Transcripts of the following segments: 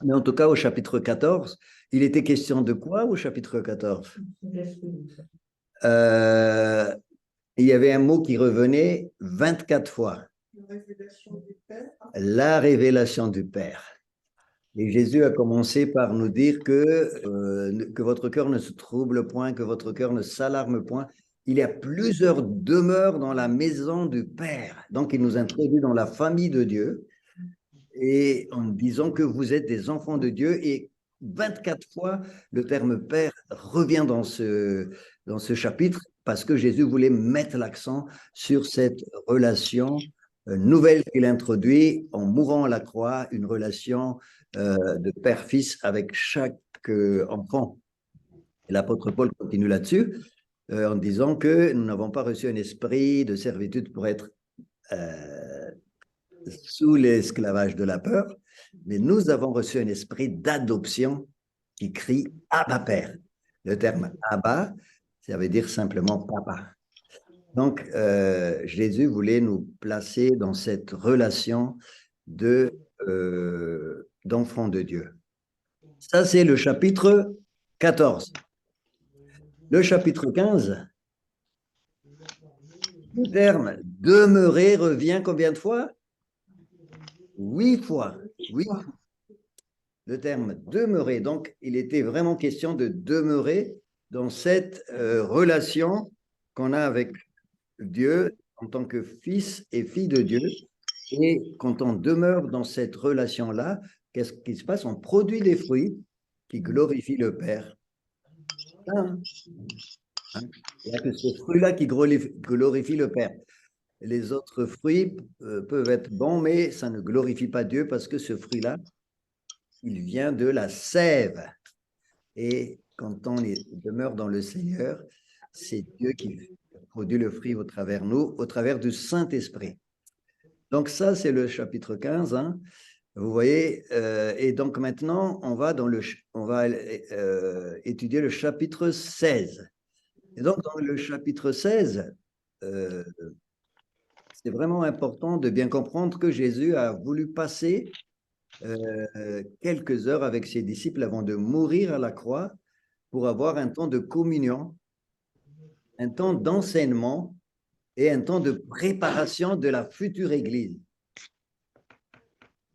Mais en tout cas, au chapitre 14, il était question de quoi au chapitre 14? Euh, il y avait un mot qui revenait 24 fois. La révélation du Père. Et Jésus a commencé par nous dire que votre cœur ne se trouble point, que votre cœur ne s'alarme point. Il y a plusieurs demeures dans la maison du Père. Donc, il nous introduit dans la famille de Dieu et en disant que vous êtes des enfants de Dieu. Et 24 fois, le terme Père revient dans ce chapitre parce que Jésus voulait mettre l'accent sur cette relation nouvelle qu'il introduit en mourant à la croix, une relation de père-fils avec chaque enfant. Et l'apôtre Paul continue là-dessus en disant que nous n'avons pas reçu un esprit de servitude pour être sous l'esclavage de la peur, mais nous avons reçu un esprit d'adoption qui crie Abba Père. Le terme Abba, ça veut dire simplement papa. Donc, Jésus voulait nous placer dans cette relation d'enfant de Dieu. Ça, c'est le chapitre 14. Le chapitre 15, le terme demeurer revient combien de fois? 8 fois. 8 fois. Le terme demeurer. Donc, il était vraiment question de demeurer dans cette relation qu'on a avec Dieu en tant que fils et fille de Dieu. Et quand on demeure dans cette relation-là, qu'est-ce qui se passe? On produit des fruits qui glorifient le Père. Hein? Il n'y a que ce fruit-là qui glorifie le Père. Les autres fruits peuvent être bons, mais ça ne glorifie pas Dieu parce que ce fruit-là, il vient de la sève. Et quand on demeure dans le Seigneur, c'est Dieu qui produit le fruit au travers nous, au travers du Saint-Esprit. Donc ça, c'est le chapitre 15. Hein. Vous voyez, et donc maintenant, on va étudier le chapitre 16. Et donc, dans le chapitre 16, c'est vraiment important de bien comprendre que Jésus a voulu passer quelques heures avec ses disciples avant de mourir à la croix pour avoir un temps de communion, un temps d'enseignement et un temps de préparation de la future Église.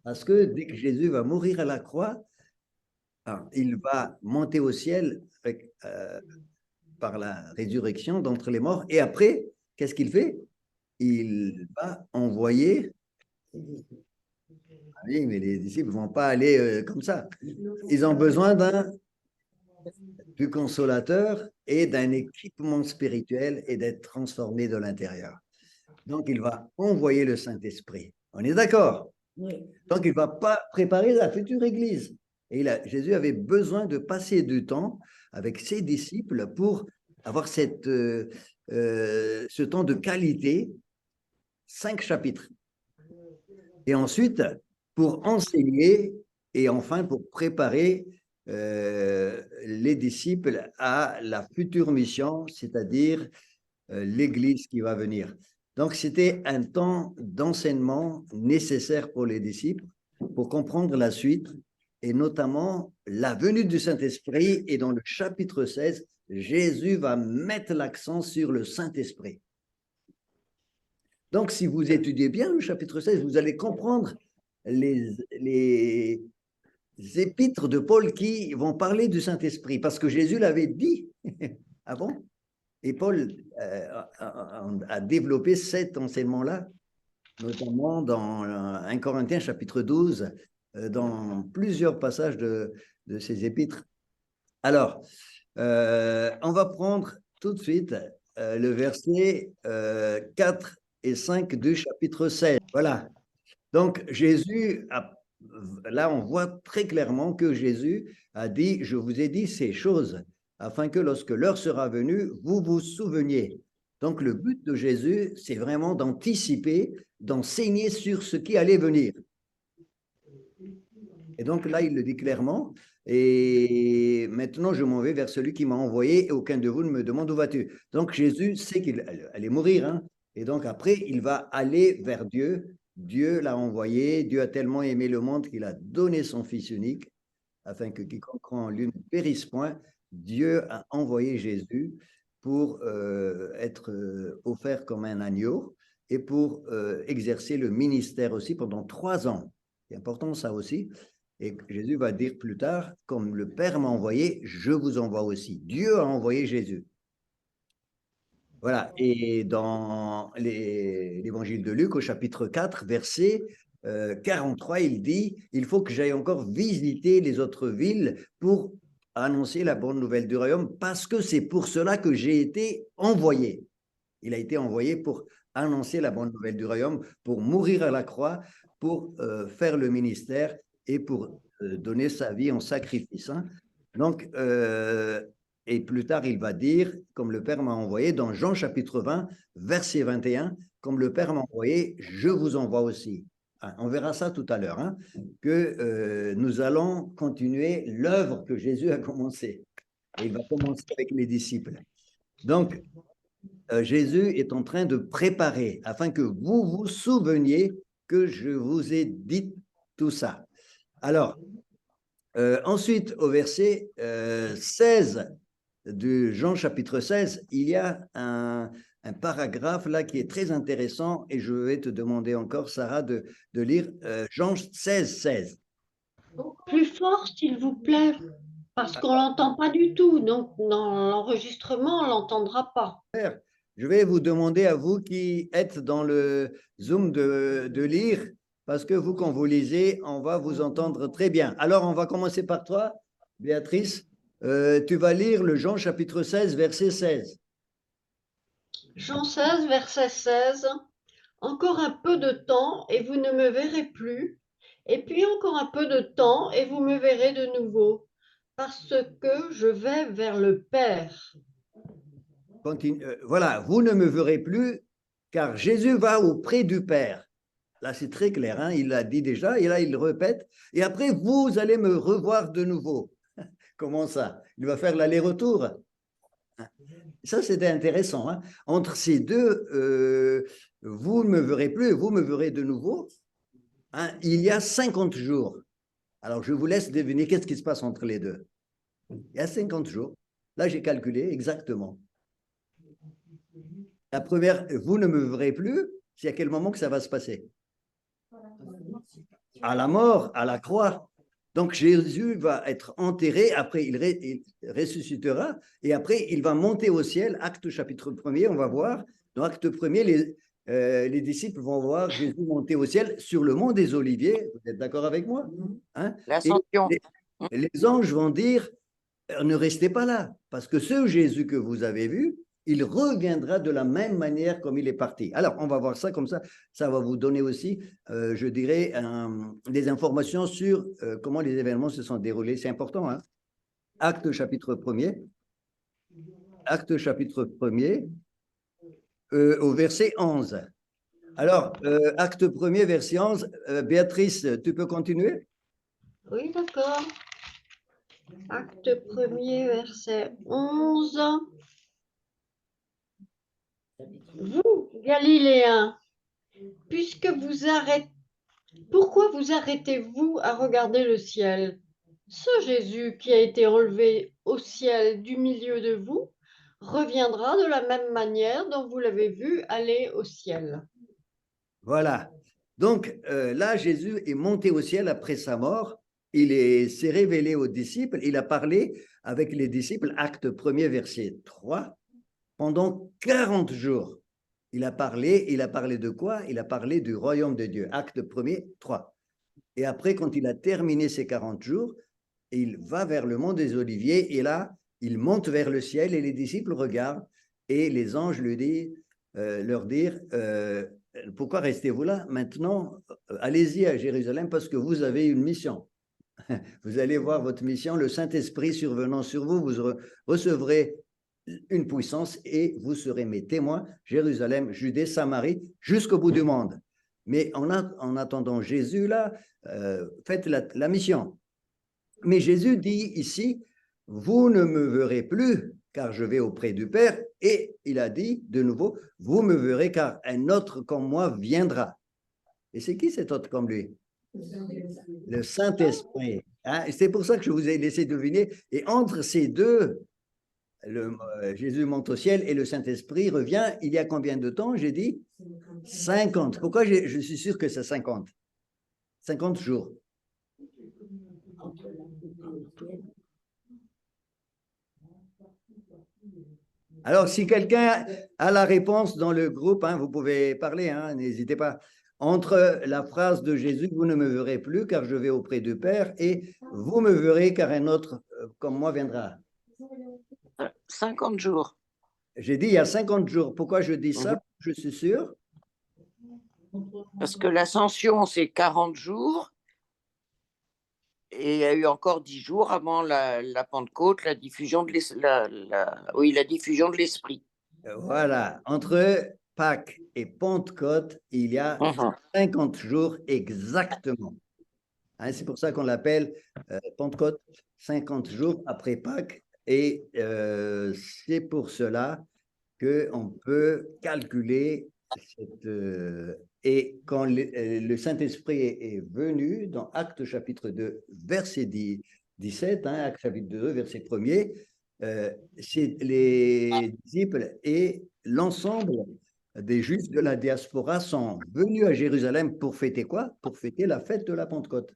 Parce que dès que Jésus va mourir à la croix, il va monter au ciel par la résurrection d'entre les morts. Et après, qu'est-ce qu'il fait? Il va envoyer... Oui, mais les disciples ne vont pas aller comme ça. Ils ont besoin du consolateur et d'un équipement spirituel et d'être transformés de l'intérieur. Donc, il va envoyer le Saint-Esprit. On est d'accord? Oui. Donc, il ne va pas préparer la future Église. Et Jésus avait besoin de passer du temps avec ses disciples pour avoir ce temps de qualité, 5 chapitres. Et ensuite, pour enseigner et enfin pour préparer les disciples à la future mission, c'est-à-dire l'Église qui va venir. Donc, c'était un temps d'enseignement nécessaire pour les disciples pour comprendre la suite et notamment la venue du Saint-Esprit. Et dans le chapitre 16, Jésus va mettre l'accent sur le Saint-Esprit. Donc, si vous étudiez bien le chapitre 16, vous allez comprendre les épîtres de Paul qui vont parler du Saint-Esprit, parce que Jésus l'avait dit. Ah bon? Et Paul a développé cet enseignement-là, notamment dans 1 Corinthiens chapitre 12, dans plusieurs passages de ces épîtres. Alors, on va prendre tout de suite le verset 4 et 5 du chapitre 16. Voilà. Donc, là, on voit très clairement que Jésus a dit, je vous ai dit ces choses, afin que lorsque l'heure sera venue, vous vous souveniez. Donc, le but de Jésus, c'est vraiment d'anticiper, d'enseigner sur ce qui allait venir. Et donc là, il le dit clairement, Et maintenant, je m'en vais vers celui qui m'a envoyé et aucun de vous ne me demande où vas-tu. Donc, Jésus sait qu'il allait mourir. Hein, et donc, après, il va aller vers Dieu. Dieu l'a envoyé. Dieu a tellement aimé le monde qu'il a donné son Fils unique afin que quiconque croit en lui ne périsse point. Dieu a envoyé Jésus pour être offert comme un agneau et pour exercer le ministère aussi pendant 3 ans. C'est important ça aussi. Et Jésus va dire plus tard, comme le Père m'a envoyé, je vous envoie aussi. Dieu a envoyé Jésus. Voilà. Et dans l'évangile de Luc, au chapitre 4, verset 43, il dit, il faut que j'aille encore visiter les autres villes pour annoncer la bonne nouvelle du royaume, parce que c'est pour cela que j'ai été envoyé. Il a été envoyé pour annoncer la bonne nouvelle du royaume, pour mourir à la croix, pour faire le ministère et pour donner sa vie en sacrifice. Hein. Donc, et plus tard, il va dire, comme le Père m'a envoyé, dans Jean chapitre 20, verset 21, comme le Père m'a envoyé, je vous envoie aussi. Hein, on verra ça tout à l'heure, hein, que nous allons continuer l'œuvre que Jésus a commencée. Et il va commencer avec les disciples. Donc, Jésus est en train de préparer afin que vous vous souveniez que je vous ai dit tout ça. Alors, ensuite, au verset 16 de Jean chapitre 16, il y a un paragraphe là qui est très intéressant et je vais te demander encore, Sarah, de lire Jean 16, 16. Plus fort, s'il vous plaît, parce qu'on l'entend pas du tout. Donc, dans l'enregistrement, on l'entendra pas. Je vais vous demander à vous qui êtes dans le Zoom de lire, parce que vous, quand vous lisez, on va vous entendre très bien. Alors, on va commencer par toi, Béatrice. Tu vas lire le Jean chapitre 16, verset 16. Jean 16, verset 16. Encore un peu de temps et vous ne me verrez plus. Et puis encore un peu de temps et vous me verrez de nouveau, parce que je vais vers le Père. Voilà, vous ne me verrez plus, car Jésus va auprès du Père. Là, c'est très clair, hein, il l'a dit déjà, et là, il le répète. Et après, vous allez me revoir de nouveau. Comment ça? Il va faire l'aller-retour. Ça, c'était intéressant. Hein. Entre ces deux, vous ne me verrez plus et vous me verrez de nouveau. Hein, il y a 50 jours. Alors, je vous laisse deviner qu'est-ce qui se passe entre les deux. Il y a 50 jours. Là, j'ai calculé exactement. La première, vous ne me verrez plus, c'est à quel moment que ça va se passer? À la mort, à la croix. Donc Jésus va être enterré, après il ressuscitera, et après il va monter au ciel. Acte chapitre 1er, on va voir. Dans Acte 1er, les disciples vont voir Jésus monter au ciel sur le mont des Oliviers. Vous êtes d'accord avec moi? Hein? L'ascension. Les anges vont dire, ne restez pas là, parce que ce Jésus que vous avez vu, il reviendra de la même manière comme il est parti. Alors, on va voir ça comme ça. Ça va vous donner aussi, je dirais, des informations sur comment les événements se sont déroulés. C'est important. Hein? Acte chapitre 1er. Acte chapitre 1er, au verset 11. Alors, acte 1er, verset 11. Béatrice, tu peux continuer? Oui, d'accord. Acte 1er, verset 11. Vous, Galiléens, puisque vous arrêtez, pourquoi vous arrêtez-vous à regarder le ciel? Ce Jésus qui a été enlevé au ciel du milieu de vous reviendra de la même manière dont vous l'avez vu aller au ciel. Voilà. Donc là, Jésus est monté au ciel après sa mort. S'est révélé aux disciples. Il a parlé avec les disciples, acte 1er, verset 3, pendant 40 jours. Il a parlé de quoi? Il a parlé du royaume de Dieu. Acte 1er, 3. Et après, quand il a terminé ces 40 jours, il va vers le mont des Oliviers et là, il monte vers le ciel et les disciples regardent et les anges leur disent pourquoi restez-vous là? Maintenant, allez-y à Jérusalem parce que vous avez une mission. Vous allez voir votre mission, le Saint-Esprit survenant sur vous, vous recevrez une puissance et vous serez mes témoins, Jérusalem, Judée, Samarie, jusqu'au bout du monde. Mais en attendant Jésus, là, faites la mission. Mais Jésus dit ici, vous ne me verrez plus, car je vais auprès du Père. Et il a dit de nouveau, vous me verrez, car un autre comme moi viendra. Et c'est qui cet autre comme lui? Le Saint-Esprit. Hein? C'est pour ça que je vous ai laissé deviner. Et entre ces deux, Jésus monte au ciel et le Saint-Esprit revient. Il y a combien de temps? J'ai dit 50. Pourquoi je suis sûr que c'est 50? 50 jours. Alors, si quelqu'un a la réponse dans le groupe, hein, vous pouvez parler, hein, n'hésitez pas. Entre la phrase de Jésus, vous ne me verrez plus car je vais auprès du Père, et vous me verrez car un autre comme moi viendra. 50 jours. J'ai dit il y a 50 jours. Pourquoi je dis ça? Je suis sûr. Parce que l'ascension, c'est 40 jours. Et il y a eu encore 10 jours avant la Pentecôte, la diffusion de l'Esprit. Voilà. Entre Pâques et Pentecôte, il y a 50 jours exactement. Hein, c'est pour ça qu'on l'appelle Pentecôte, 50 jours après Pâques. Et c'est pour cela qu'on peut calculer et quand le Saint-Esprit est venu dans Actes chapitre 2, verset 17, hein, Actes chapitre 2, verset 1er, c'est les disciples et l'ensemble des Juifs de la diaspora sont venus à Jérusalem pour fêter quoi? Pour fêter la fête de la Pentecôte.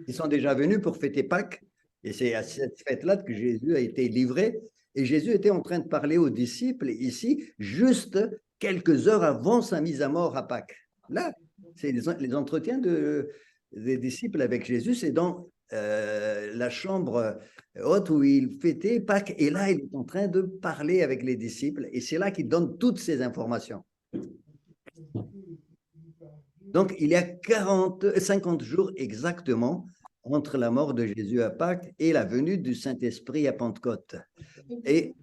Ils sont déjà venus pour fêter Pâques, et c'est à cette fête-là que Jésus a été livré. Et Jésus était en train de parler aux disciples ici, juste quelques heures avant sa mise à mort à Pâques. Là, c'est les entretiens des disciples avec Jésus, c'est dans la chambre haute où il fêtait Pâques. Et là, il est en train de parler avec les disciples, et c'est là qu'il donne toutes ces informations. Donc, il y a 50 jours exactement entre la mort de Jésus à Pâques et la venue du Saint-Esprit à Pentecôte. Et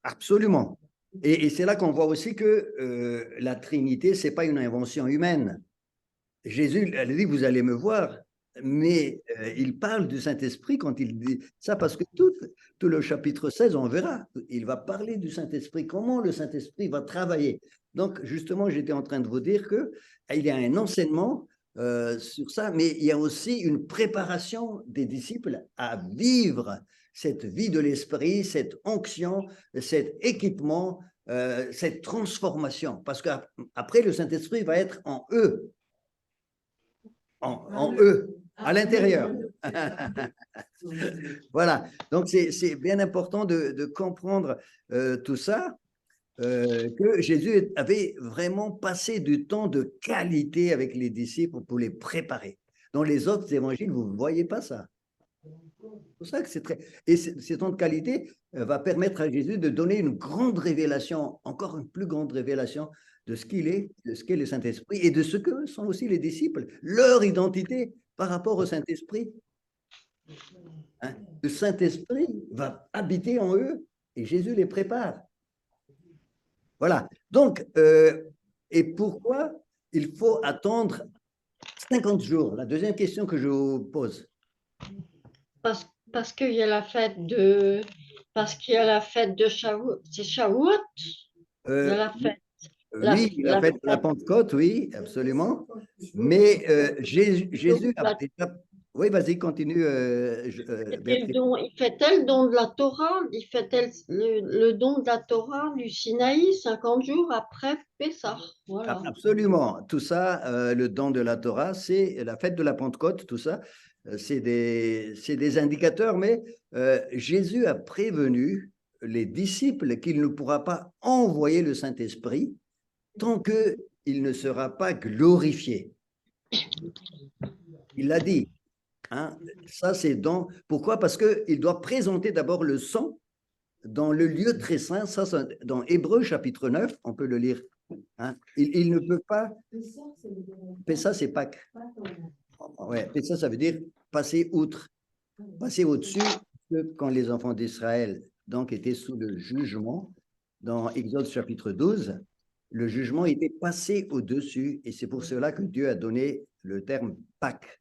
absolument. Et c'est là qu'on voit aussi que la Trinité, ce n'est pas une invention humaine. Jésus a dit, vous allez me voir, mais il parle du Saint-Esprit quand il dit ça, parce que tout le chapitre 16, on verra, il va parler du Saint-Esprit, comment le Saint-Esprit va travailler. Donc, justement, j'étais en train de vous dire qu'il y a un enseignement sur ça, mais il y a aussi une préparation des disciples à vivre cette vie de l'Esprit, cette onction, cet équipement, cette transformation, parce qu'après, le Saint-Esprit va être en eux. En eux, à l'intérieur. Voilà, donc c'est bien important de comprendre tout ça, que Jésus avait vraiment passé du temps de qualité avec les disciples pour les préparer. Dans les autres évangiles, vous ne voyez pas ça. C'est pour ça que c'est très... Et ce temps de qualité va permettre à Jésus de donner une grande révélation, encore une plus grande révélation de ce qu'il est, de ce qu'est le Saint-Esprit et de ce que sont aussi les disciples, leur identité par rapport au Saint-Esprit. Hein? Le Saint-Esprit va habiter en eux et Jésus les prépare. Voilà. Donc, et pourquoi il faut attendre 50 jours? La deuxième question que je vous pose. Parce qu'il y a la fête de... Parce qu'il y a la fête de Shavuot. C'est Shavuot? Il y a la fête. Oui, la fête de la Pentecôte, oui, absolument. Mais Jésus a déjà... Oui, vas-y, continue. Il fait-elle le don de la Torah? Il fait-elle le don de la Torah du Sinaï 50 jours après Pessah? Voilà. Absolument. Tout ça, le don de la Torah, c'est la fête de la Pentecôte, tout ça, c'est des indicateurs, mais Jésus a prévenu les disciples qu'il ne pourra pas envoyer le Saint-Esprit tant qu'il ne sera pas glorifié. Il l'a dit. Hein? Ça, c'est dans... Pourquoi? Parce qu'il doit présenter d'abord le sang dans le lieu très saint. Ça, dans Hébreux chapitre 9, on peut le lire. Hein? Il ne peut pas... Pessa, c'est Pâques. Ouais, Pessa, ça veut dire passer outre, passer au-dessus, quand les enfants d'Israël donc étaient sous le jugement, dans Exode chapitre 12, le jugement était passé au-dessus, et c'est pour cela que Dieu a donné le terme Pâques.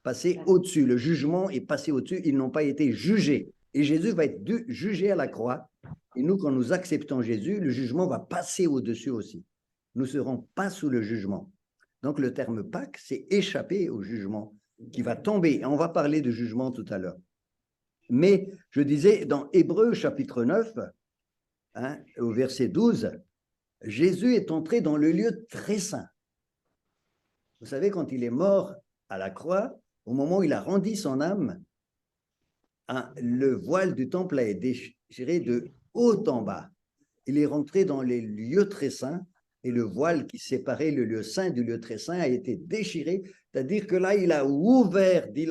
Passer au-dessus, le jugement est passé au-dessus, ils n'ont pas été jugés. Et Jésus va être jugé à la croix. Et nous, quand nous acceptons Jésus, le jugement va passer au-dessus aussi. Nous ne serons pas sous le jugement. Donc le terme Pâques, c'est échapper au jugement qui va tomber. Et on va parler de jugement tout à l'heure. Mais je disais, dans Hébreux chapitre 9, au verset 12, Jésus est entré dans le lieu très saint. Vous savez, quand il est mort à la croix, au moment où il a rendu son âme, le voile du temple a été déchiré de haut en bas. Il est rentré dans les lieux très saints et le voile qui séparait le lieu saint du lieu très saint a été déchiré. C'est-à-dire que là, il a ouvert, dit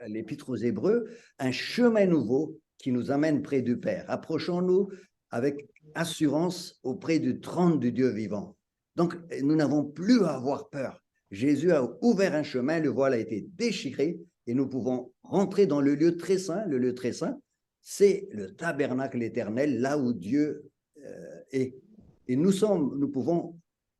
l'Épître aux Hébreux, un chemin nouveau qui nous amène près du Père. Approchons-nous avec assurance auprès du trône du Dieu vivant. Donc, nous n'avons plus à avoir peur. Jésus a ouvert un chemin, le voile a été déchiré et nous pouvons rentrer dans le lieu très saint. Le lieu très saint, c'est le tabernacle éternel, là où Dieu est. Et nous pouvons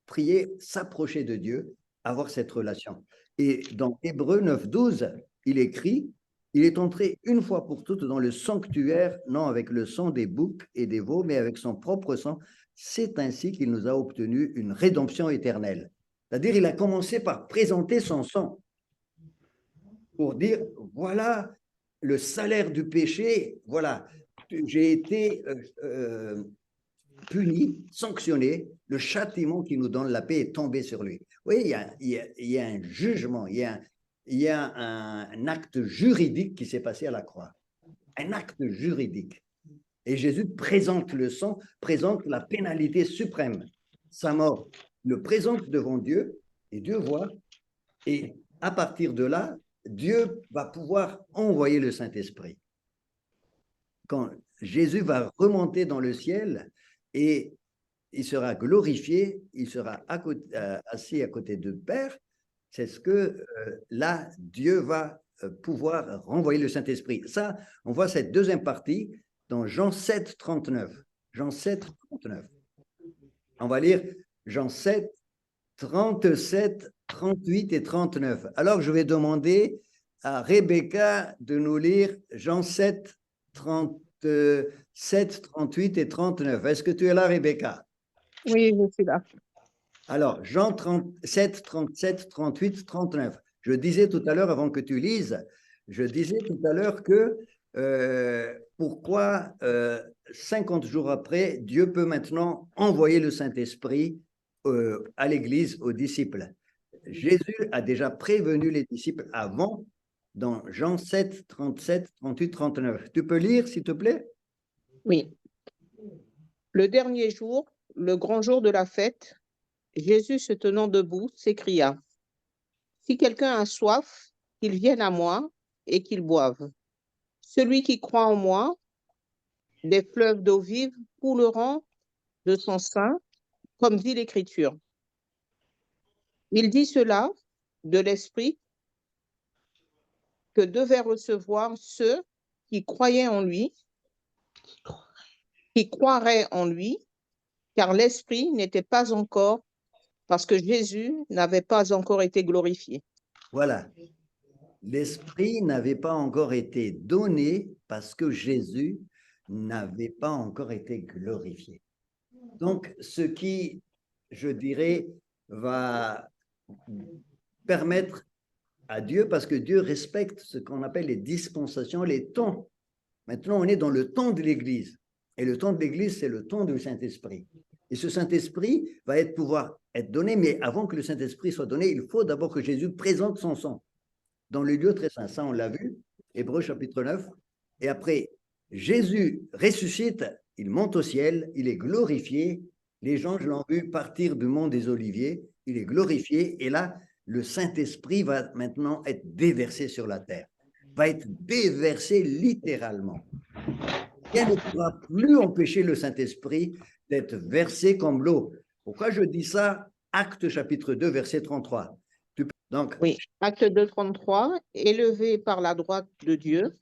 prier, s'approcher de Dieu, avoir cette relation. Et dans Hébreux 9, 12, il écrit, il est entré une fois pour toutes dans le sanctuaire, non avec le sang des boucs et des veaux, mais avec son propre sang. C'est ainsi qu'il nous a obtenu une rédemption éternelle. C'est-à-dire, il a commencé par présenter son sang pour dire, voilà le salaire du péché, voilà, j'ai été puni, sanctionné, le châtiment qui nous donne la paix est tombé sur lui. Oui, il y a un jugement, il y a un acte juridique qui s'est passé à la croix, un acte juridique. Et Jésus présente le sang, présente la pénalité suprême, sa mort, le présente devant Dieu, et Dieu voit, et à partir de là, Dieu va pouvoir envoyer le Saint-Esprit. Quand Jésus va remonter dans le ciel et il sera glorifié, il sera assis à côté du Père, c'est ce que là, Dieu va pouvoir renvoyer le Saint-Esprit. Ça, on voit cette deuxième partie dans Jean 7, 39. Jean 7, 39. On va lire Jean 7, 37, 38 et 39. Alors, je vais demander à Rebecca de nous lire Jean 7, 37, 38 et 39. Est-ce que tu es là, Rebecca? Oui, je suis là. Alors, Jean 37, 37, 38, 39. Je disais tout à l'heure, avant que tu lises, je disais tout à l'heure que pourquoi 50 jours après, Dieu peut maintenant envoyer le Saint-Esprit à l'Église, aux disciples. Jésus a déjà prévenu les disciples avant, dans Jean 7, 37, 38, 39. Tu peux lire, s'il te plaît? Oui. Le dernier jour, le grand jour de la fête, Jésus se tenant debout s'écria, « Si quelqu'un a soif, qu'il vienne à moi et qu'il boive. Celui qui croit en moi, des fleuves d'eau vive couleront de son sein, comme dit l'Écriture. » Il dit cela de l'Esprit que devaient recevoir ceux qui croyaient en lui, qui croiraient en lui, car l'Esprit n'était pas encore, parce que Jésus n'avait pas encore été glorifié. Voilà. L'Esprit n'avait pas encore été donné parce que Jésus n'avait pas encore été glorifié. Donc, ce qui, je dirais, va permettre à Dieu, parce que Dieu respecte ce qu'on appelle les dispensations, les temps. Maintenant, on est dans le temps de l'Église. Et le temps de l'Église, c'est le temps du Saint-Esprit. Et ce Saint-Esprit va pouvoir être donné, mais avant que le Saint-Esprit soit donné, il faut d'abord que Jésus présente son sang dans le lieu très saint. Ça, on l'a vu, Hébreux chapitre 9. Et après, Jésus ressuscite, il monte au ciel, il est glorifié. Les anges l'ont vu partir du mont des Oliviers, il est glorifié. Et là, le Saint-Esprit va maintenant être déversé sur la terre, va être déversé littéralement. Rien ne pourra plus empêcher le Saint-Esprit d'être versé comme l'eau. Pourquoi je dis ça? Acte chapitre 2, verset 33. Donc, oui, Acte 2, 33, élevé par la droite de Dieu,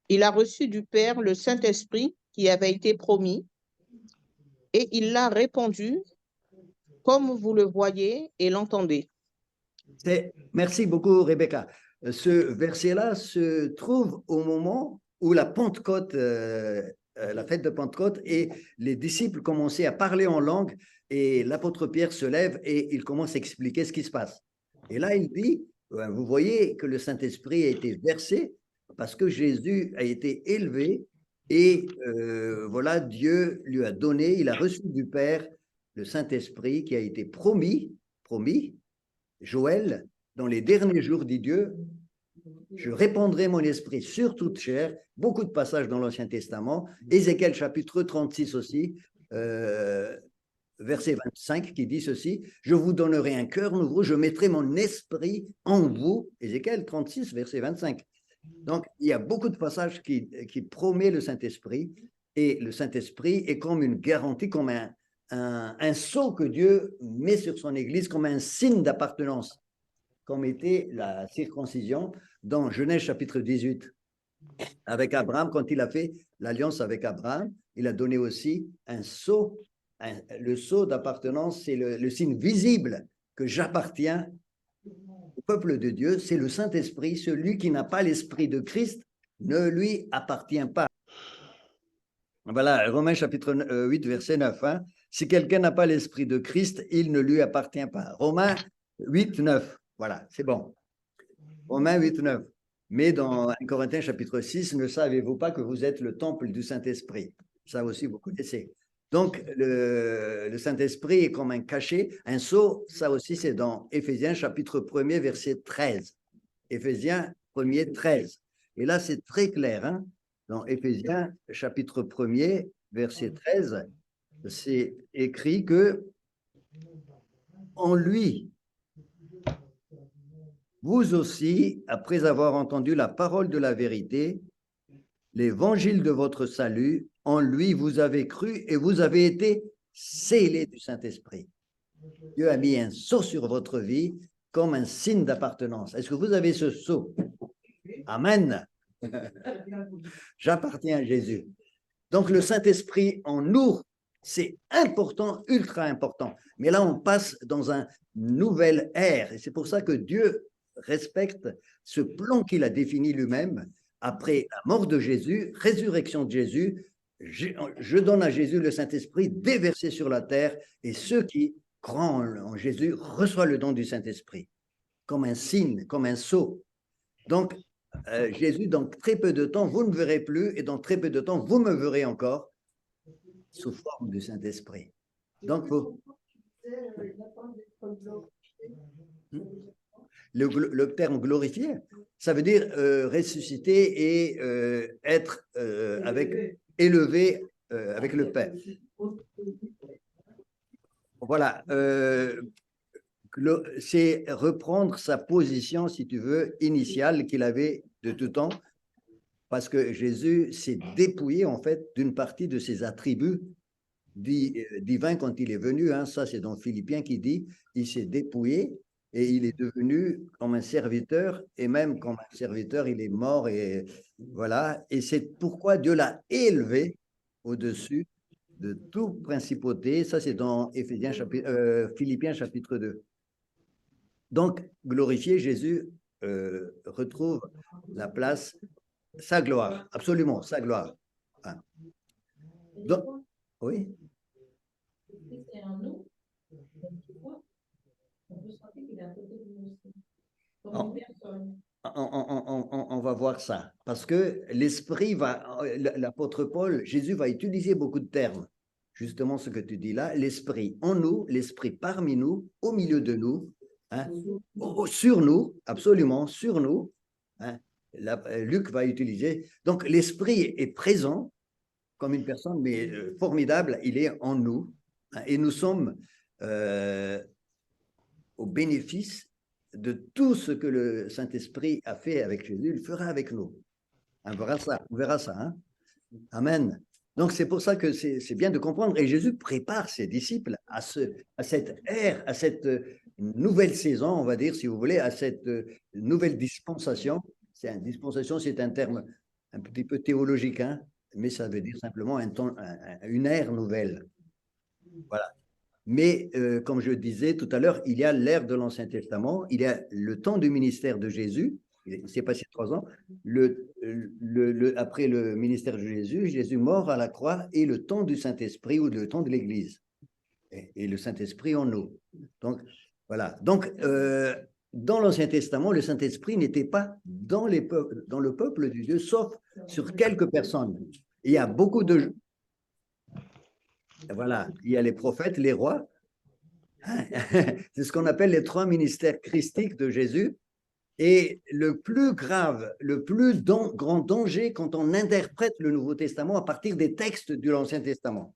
il a reçu du Père le Saint-Esprit qui avait été promis, et il l'a répandu comme vous le voyez et l'entendez. Merci beaucoup, Rebecca. Ce verset-là se trouve au moment où la Pentecôte, la fête de Pentecôte, et les disciples commençaient à parler en langue, et l'apôtre Pierre se lève et il commence à expliquer ce qui se passe. Et là, il dit, vous voyez que le Saint-Esprit a été versé parce que Jésus a été élevé et voilà, Dieu lui a donné, il a reçu du Père le Saint-Esprit qui a été promis, Joël, dans les derniers jours, dit Dieu, je répandrai mon esprit sur toute chair, beaucoup de passages dans l'Ancien Testament, Ézéchiel chapitre 36 aussi, verset 25 qui dit ceci, je vous donnerai un cœur nouveau, je mettrai mon esprit en vous, Ézéchiel 36, verset 25. Donc, il y a beaucoup de passages qui promettent le Saint-Esprit, et le Saint-Esprit est comme une garantie, comme un sceau que Dieu met sur son Église, comme un signe d'appartenance, comme était la circoncision dans Genèse chapitre 18. Avec Abraham, quand il a fait l'alliance avec Abraham, il a donné aussi un sceau, le sceau d'appartenance, c'est le signe visible que j'appartiens au peuple de Dieu, c'est le Saint-Esprit. Celui qui n'a pas l'Esprit de Christ ne lui appartient pas. Voilà, Romains chapitre 8, verset 9. Hein. Si quelqu'un n'a pas l'Esprit de Christ, il ne lui appartient pas. Romains 8, 9. Voilà, c'est bon. Romains 8, 9. Mais dans 1 Corinthiens chapitre 6, ne savez-vous pas que vous êtes le temple du Saint-Esprit? Ça aussi, vous connaissez. Donc, le Saint-Esprit est comme un cachet, un sceau. Ça aussi, c'est dans Éphésiens chapitre 1er, verset 13. Éphésiens 1er, 13. Et là, c'est très clair. Hein? Dans Éphésiens chapitre 1er, verset 13, c'est écrit que en lui, vous aussi, après avoir entendu la parole de la vérité, l'évangile de votre salut, en lui vous avez cru et vous avez été scellés du Saint-Esprit. Dieu a mis un sceau sur votre vie comme un signe d'appartenance. Est-ce que vous avez ce sceau? Amen. J'appartiens à Jésus. Donc le Saint-Esprit en nous, c'est important, ultra important. Mais là, on passe dans une nouvelle ère. Et c'est pour ça que Dieu respecte ce plan qu'il a défini lui-même. Après la mort de Jésus, résurrection de Jésus, je donne à Jésus le Saint-Esprit déversé sur la terre, et ceux qui croient en Jésus reçoivent le don du Saint-Esprit, comme un signe, comme un sceau. Donc, Jésus, dans très peu de temps, vous ne me verrez plus, et dans très peu de temps, vous me verrez encore, sous forme du Saint-Esprit. Donc, le terme glorifié, ça veut dire ressusciter et être élevé avec le Père. Voilà. C'est reprendre sa position, si tu veux, initiale qu'il avait de tout temps, parce que Jésus s'est dépouillé, en fait, d'une partie de ses attributs divins quand il est venu. Hein, ça, c'est dans Philippiens qui dit, il s'est dépouillé et il est devenu comme un serviteur, et même comme un serviteur, il est mort, et voilà. Et c'est pourquoi Dieu l'a élevé au-dessus de toute principauté. Ça, c'est dans Philippiens chapitre 2. Donc, glorifier Jésus retrouve la place, sa gloire, absolument, sa gloire. Hein. Donc, oui. On va voir ça, parce que l'esprit l'apôtre Paul, Jésus va utiliser beaucoup de termes, justement ce que tu dis là, l'esprit en nous, l'esprit parmi nous, au milieu de nous, hein, sur nous, absolument, sur nous. Hein, Luc va utiliser, donc l'esprit est présent comme une personne, mais formidable, il est en nous, hein, et nous sommes au bénéfice de tout ce que le Saint-Esprit a fait avec Jésus, il fera avec nous. On verra ça. Hein? Amen. Donc, c'est pour ça que c'est bien de comprendre. Et Jésus prépare ses disciples à cette ère, à cette nouvelle saison, on va dire, si vous voulez, à cette nouvelle dispensation. Dispensation, c'est un terme un petit peu théologique, hein, mais ça veut dire simplement une ère nouvelle. Voilà. Mais comme je disais tout à l'heure, il y a l'ère de l'Ancien Testament, il y a le temps du ministère de Jésus, il s'est passé 3 ans, après le ministère de Jésus, Jésus mort à la croix, et le temps du Saint-Esprit ou le temps de l'Église. Et le Saint-Esprit en nous. Donc, voilà. Donc, dans l'Ancien Testament, le Saint-Esprit n'était pas dans le peuple de Dieu, sauf sur quelques personnes. Il y a beaucoup de... Voilà, il y a les prophètes, les rois. C'est ce qu'on appelle les 3 ministères christiques de Jésus. Et le plus grave, le plus grand danger quand on interprète le Nouveau Testament à partir des textes de l'Ancien Testament.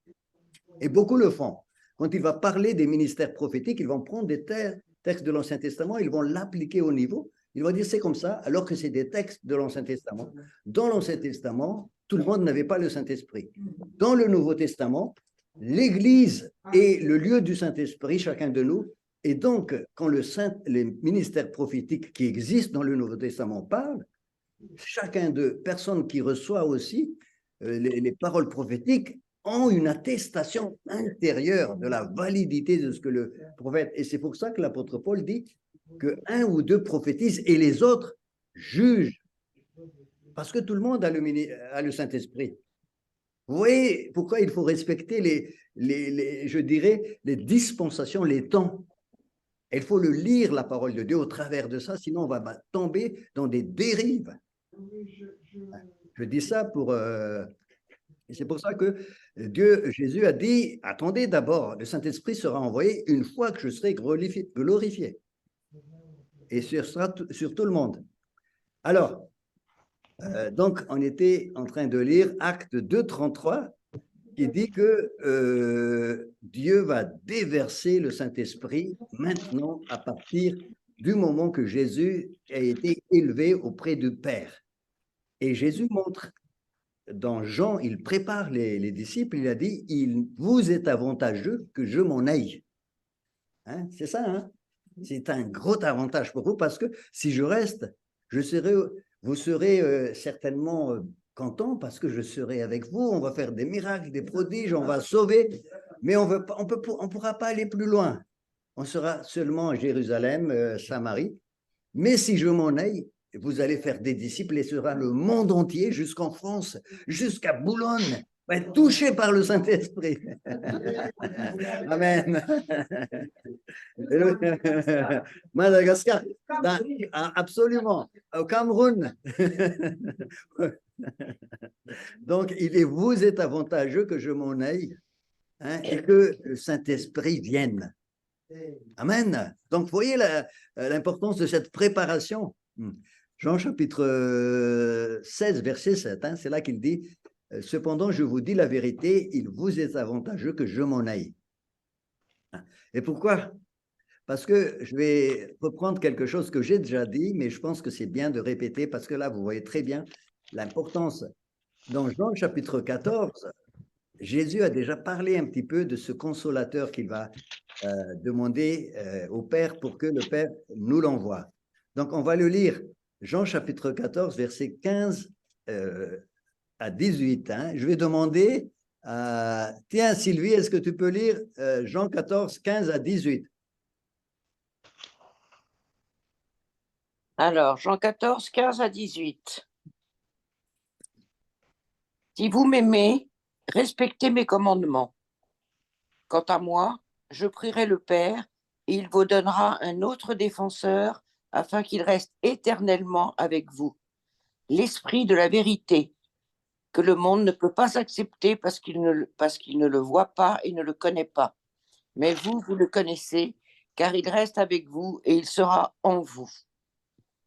Et beaucoup le font. Quand il va parler des ministères prophétiques, ils vont prendre des textes de l'Ancien Testament, ils vont l'appliquer au niveau. Ils vont dire c'est comme ça, alors que c'est des textes de l'Ancien Testament. Dans l'Ancien Testament, tout le monde n'avait pas le Saint-Esprit. Dans le Nouveau Testament, l'Église est le lieu du Saint-Esprit, chacun de nous. Et donc, quand les ministères prophétiques qui existent dans le Nouveau Testament parlent, chacun de personnes qui reçoit aussi les paroles prophétiques ont une attestation intérieure de la validité de ce que le prophète. Et c'est pour ça que l'apôtre Paul dit que 1 ou 2 prophétisent et les autres jugent. Parce que tout le monde a le Saint-Esprit. Vous voyez pourquoi il faut respecter je dirais, les dispensations, les temps. Il faut le lire, la parole de Dieu, au travers de ça, sinon on va tomber dans des dérives. Je dis ça pour... c'est pour ça que Jésus a dit, attendez d'abord, le Saint-Esprit sera envoyé une fois que je serai glorifié. Et ce sera sur tout le monde. Alors, donc on était en train de lire Acte 2:33, qui dit que Dieu va déverser le Saint-Esprit maintenant à partir du moment que Jésus a été élevé auprès du Père. Et Jésus montre, dans Jean, il prépare les disciples, il a dit, il vous est avantageux que je m'en aille. Hein, c'est ça, hein? C'est un gros avantage pour vous parce que si je reste, vous serez certainement content parce que je serai avec vous, on va faire des miracles, des prodiges, on va sauver, mais on pourra pas aller plus loin. On sera seulement à Jérusalem, Samarie. Mais si je m'en aille, vous allez faire des disciples et sera le monde entier jusqu'en France, jusqu'à Boulogne, va être touché par le Saint-Esprit. Amen. Madagascar, absolument, au Cameroun. Donc, vous êtes avantageux que je m'en aille, hein, et que le Saint-Esprit vienne. Amen. Donc, vous voyez l'importance de cette préparation. Jean chapitre 16, verset 7, hein, c'est là qu'il dit « Cependant, je vous dis la vérité, il vous est avantageux que je m'en aille. » Et pourquoi? Parce que je vais reprendre quelque chose que j'ai déjà dit, mais je pense que c'est bien de répéter parce que là, vous voyez très bien l'importance. Dans Jean chapitre 14, Jésus a déjà parlé un petit peu de ce consolateur qu'il va demander au Père pour que le Père nous l'envoie. Donc, on va le lire. Jean chapitre 14, versets 15 à 18. Hein. Je vais demander tiens, Sylvie, est-ce que tu peux lire Jean 14, 15 à 18? Alors, Jean 14, 15 à 18. Si vous m'aimez, respectez mes commandements. Quant à moi, je prierai le Père et il vous donnera un autre défenseur afin qu'il reste éternellement avec vous. L'esprit de la vérité, que le monde ne peut pas accepter parce qu'il ne le voit pas et ne le connaît pas. Mais vous le connaissez, car il reste avec vous et il sera en vous.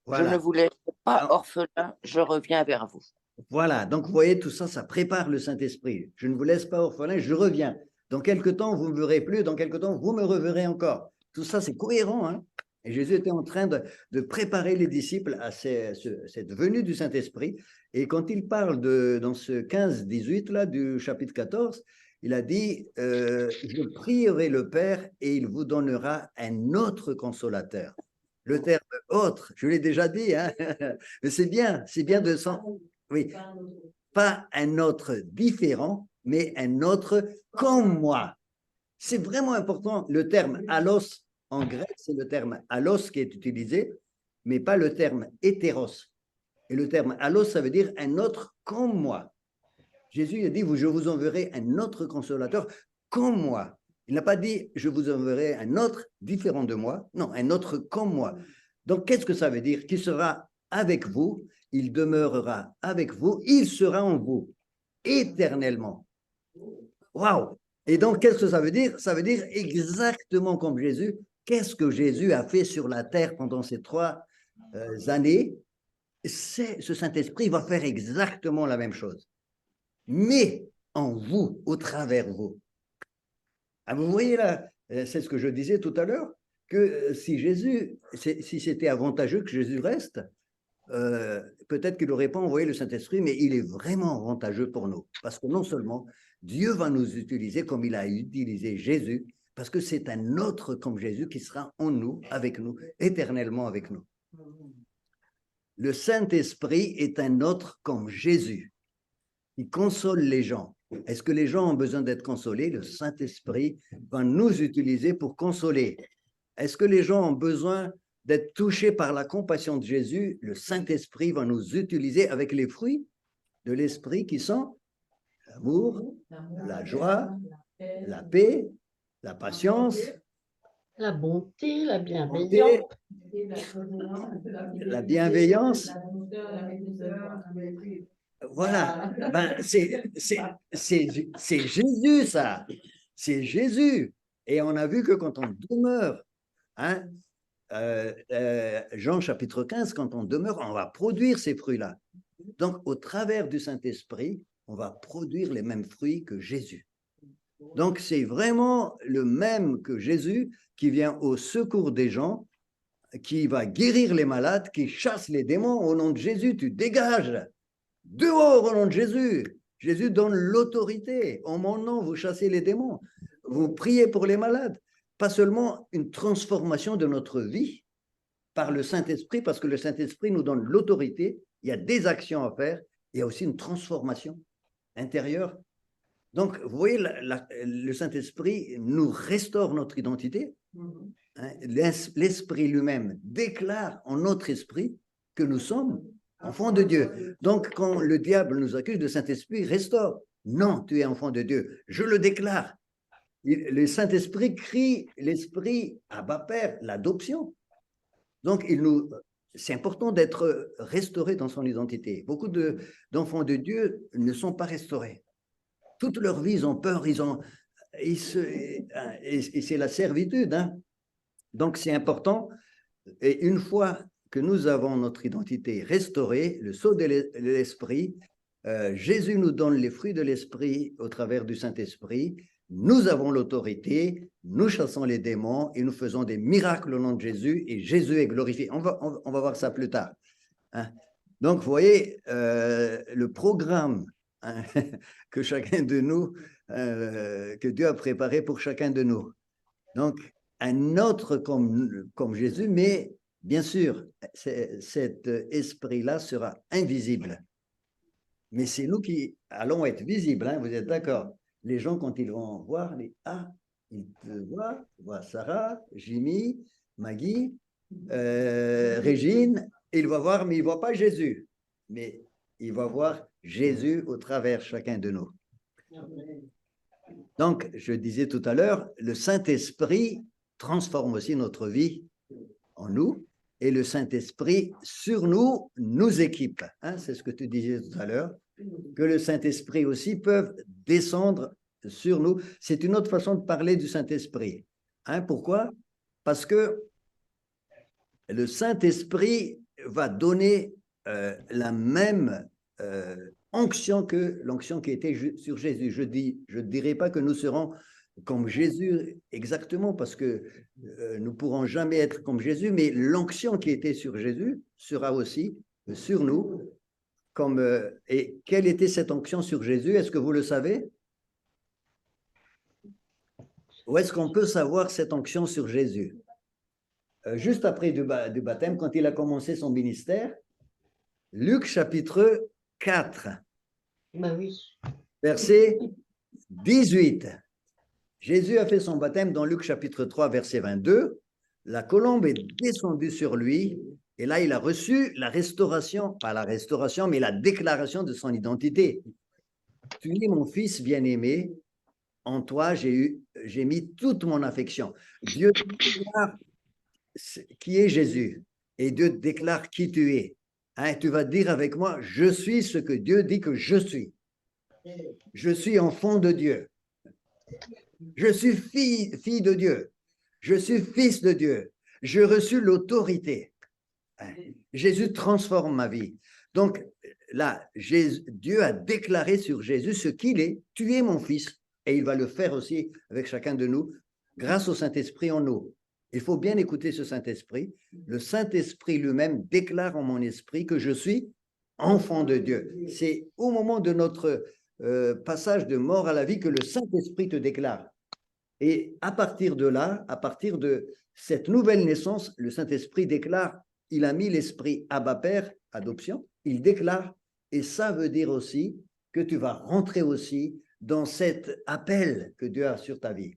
Voilà. Je ne vous laisse pas orphelin, je reviens vers vous. Voilà, donc vous voyez, tout ça, ça prépare le Saint-Esprit. Je ne vous laisse pas orphelin, je reviens. Dans quelque temps, vous ne me verrez plus, dans quelque temps, vous me reverrez encore. Tout ça, c'est cohérent. Hein? Et Jésus était en train de préparer les disciples à cette venue du Saint-Esprit. Et quand il parle dans ce 15-18 là, du chapitre 14, il a dit « Je prierai le Père et il vous donnera un autre consolateur. » Le terme « autre », je l'ai déjà dit, hein? Mais c'est bien de s'en... Oui, pas un autre différent, mais un autre comme moi. C'est vraiment important. Le terme allos en grec, c'est le terme allos qui est utilisé, mais pas le terme hétéros. Et le terme allos, ça veut dire un autre comme moi. Jésus a dit, je vous enverrai un autre consolateur comme moi. Il n'a pas dit, je vous enverrai un autre différent de moi. Non, un autre comme moi. Donc, qu'est-ce que ça veut dire? Qu'il sera avec vous, il demeurera avec vous, il sera en vous, éternellement. Waouh! Et donc, qu'est-ce que ça veut dire? Ça veut dire exactement comme Jésus. Qu'est-ce que Jésus a fait sur la terre pendant ces 3 années? Ce Saint-Esprit va faire exactement la même chose. Mais en vous, au travers vous. Ah, vous voyez là, c'est ce que je disais tout à l'heure, que si c'était avantageux que Jésus reste, peut-être qu'il n'aurait pas envoyé le Saint-Esprit, mais il est vraiment avantageux pour nous. Parce que non seulement Dieu va nous utiliser comme il a utilisé Jésus, parce que c'est un autre comme Jésus qui sera en nous, avec nous, éternellement avec nous. Le Saint-Esprit est un autre comme Jésus. Il console les gens. Est-ce que les gens ont besoin d'être consolés? Le Saint-Esprit va nous utiliser pour consoler. Est-ce que les gens ont besoin d'être touchés par la compassion de Jésus? Le Saint-Esprit va nous utiliser avec les fruits de l'Esprit qui sont l'amour, la joie, la paix, la patience, La bonté, la bonté, bienveillance. la bienveillance. Voilà, ben, c'est Jésus, ça. C'est Jésus. Et on a vu que quand on demeure, hein, Jean chapitre 15, quand on demeure, on va produire ces fruits-là. Donc, au travers du Saint-Esprit, on va produire les mêmes fruits que Jésus. Donc, c'est vraiment le même que Jésus qui vient au secours des gens, qui va guérir les malades, qui chasse les démons. Au nom de Jésus, tu dégages. Dehors au nom de Jésus. Jésus donne l'autorité. En mon nom, vous chassez les démons. Vous priez pour les malades. Pas seulement une transformation de notre vie par le Saint-Esprit, parce que le Saint-Esprit nous donne l'autorité. Il y a des actions à faire. Il y a aussi une transformation intérieure. Donc, vous voyez, le Saint-Esprit nous restaure notre identité. Hein, l'Esprit lui-même déclare en notre esprit que nous sommes enfants de Dieu. Donc, quand le diable nous accuse de Saint-Esprit, restaure. Non, tu es enfant de Dieu. Je le déclare. Le Saint-Esprit crie l'Esprit Abba Père, l'adoption. Donc, c'est important d'être restauré dans son identité. Beaucoup d'enfants de Dieu ne sont pas restaurés. Toute leur vie, ils ont peur, et c'est la servitude. Hein. Donc, c'est important. Et une fois que nous avons notre identité restaurée, le sceau de l'Esprit, Jésus nous donne les fruits de l'Esprit au travers du Saint-Esprit. Nous avons l'autorité, nous chassons les démons et nous faisons des miracles au nom de Jésus et Jésus est glorifié. On va voir ça plus tard. Hein. Donc, vous voyez, le programme hein, que chacun de nous, que Dieu a préparé pour chacun de nous. Donc, un autre comme Jésus, mais bien sûr, cet esprit-là sera invisible. Mais c'est nous qui allons être visibles, hein, vous êtes d'accord? Les gens, quand ils vont voir, ils te voient Sarah, Jimmy, Maggie, Régine, il va voir, mais il ne voit pas Jésus. Mais il va voir Jésus au travers chacun de nous. Donc, je disais tout à l'heure, le Saint-Esprit transforme aussi notre vie en nous et le Saint-Esprit sur nous nous équipe. Hein, c'est ce que tu disais tout à l'heure, que le Saint-Esprit aussi peut descendre sur nous. C'est une autre façon de parler du Saint-Esprit. Hein, pourquoi? Parce que le Saint-Esprit va donner la même onction que l'onction qui était sur Jésus. Je ne dirais pas que nous serons comme Jésus exactement, parce que nous ne pourrons jamais être comme Jésus, mais l'onction qui était sur Jésus sera aussi sur nous. Et quelle était cette onction sur Jésus? Est-ce que vous le savez? Où est-ce qu'on peut savoir cette onction sur Jésus? Juste après du baptême, quand il a commencé son ministère, Luc chapitre 4, Ben oui. verset 18. Jésus a fait son baptême dans Luc chapitre 3, verset 22. La colombe est descendue sur lui et là, il a reçu la restauration, pas la restauration, mais la déclaration de son identité. Tu es mon fils bien-aimé, en toi, j'ai mis toute mon affection. Dieu déclare qui est Jésus et Dieu déclare qui tu es. Hein, tu vas dire avec moi, je suis ce que Dieu dit que je suis. Je suis enfant de Dieu. Je suis fille de Dieu. Je suis fils de Dieu. J'ai reçu l'autorité. Jésus transforme ma vie. Donc là, Dieu a déclaré sur Jésus ce qu'il est. Tu es mon fils. Et il va le faire aussi avec chacun de nous grâce au Saint-Esprit en nous. Il faut bien écouter ce Saint-Esprit. Le Saint-Esprit lui-même déclare en mon esprit que je suis enfant de Dieu. C'est au moment de notre passage de mort à la vie que le Saint-Esprit te déclare. Et à partir de là, à partir de cette nouvelle naissance, le Saint-Esprit déclare, il a mis l'esprit Abba Père, adoption, il déclare, et ça veut dire aussi que tu vas rentrer aussi dans cet appel que Dieu a sur ta vie.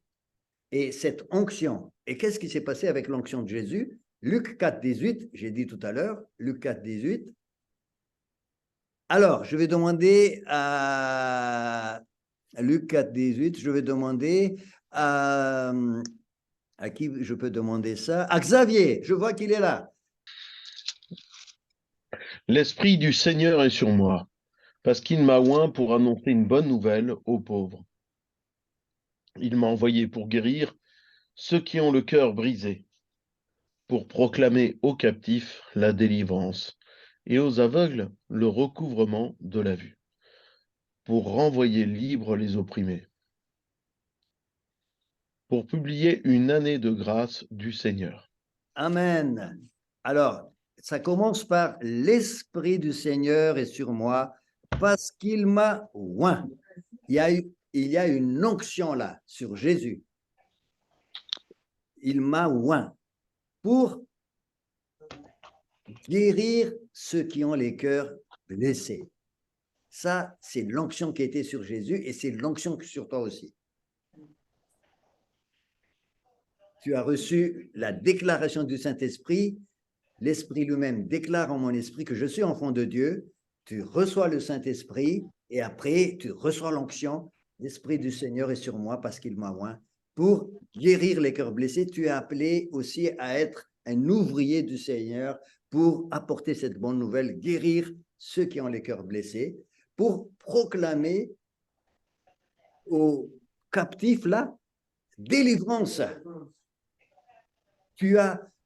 Et cette onction. Et qu'est-ce qui s'est passé avec l'onction de Jésus? Luc 4, 18, j'ai dit tout à l'heure, Luc 4, 18. Alors, je vais demander à Luc 4, 18, je vais demander à qui je peux demander ça? À Xavier, je vois qu'il est là. L'Esprit du Seigneur est sur moi, parce qu'il m'a oint pour annoncer une bonne nouvelle aux pauvres. Il m'a envoyé pour guérir ceux qui ont le cœur brisé, pour proclamer aux captifs la délivrance et aux aveugles le recouvrement de la vue, pour renvoyer libres les opprimés, pour publier une année de grâce du Seigneur. Amen. Alors, ça commence par l'Esprit du Seigneur est sur moi parce qu'il m'a oint. Il y a une onction là sur Jésus. Il m'a oint pour guérir ceux qui ont les cœurs blessés. Ça, c'est l'onction qui était sur Jésus et c'est l'onction sur toi aussi. Tu as reçu la déclaration du Saint-Esprit. L'Esprit lui-même déclare en mon esprit que je suis enfant de Dieu. Tu reçois le Saint-Esprit et après, tu reçois l'onction. L'Esprit du Seigneur est sur moi parce qu'il m'a oint pour guérir les cœurs blessés. Tu es appelé aussi à être un ouvrier du Seigneur pour apporter cette bonne nouvelle, guérir ceux qui ont les cœurs blessés, pour proclamer aux captifs là délivrance.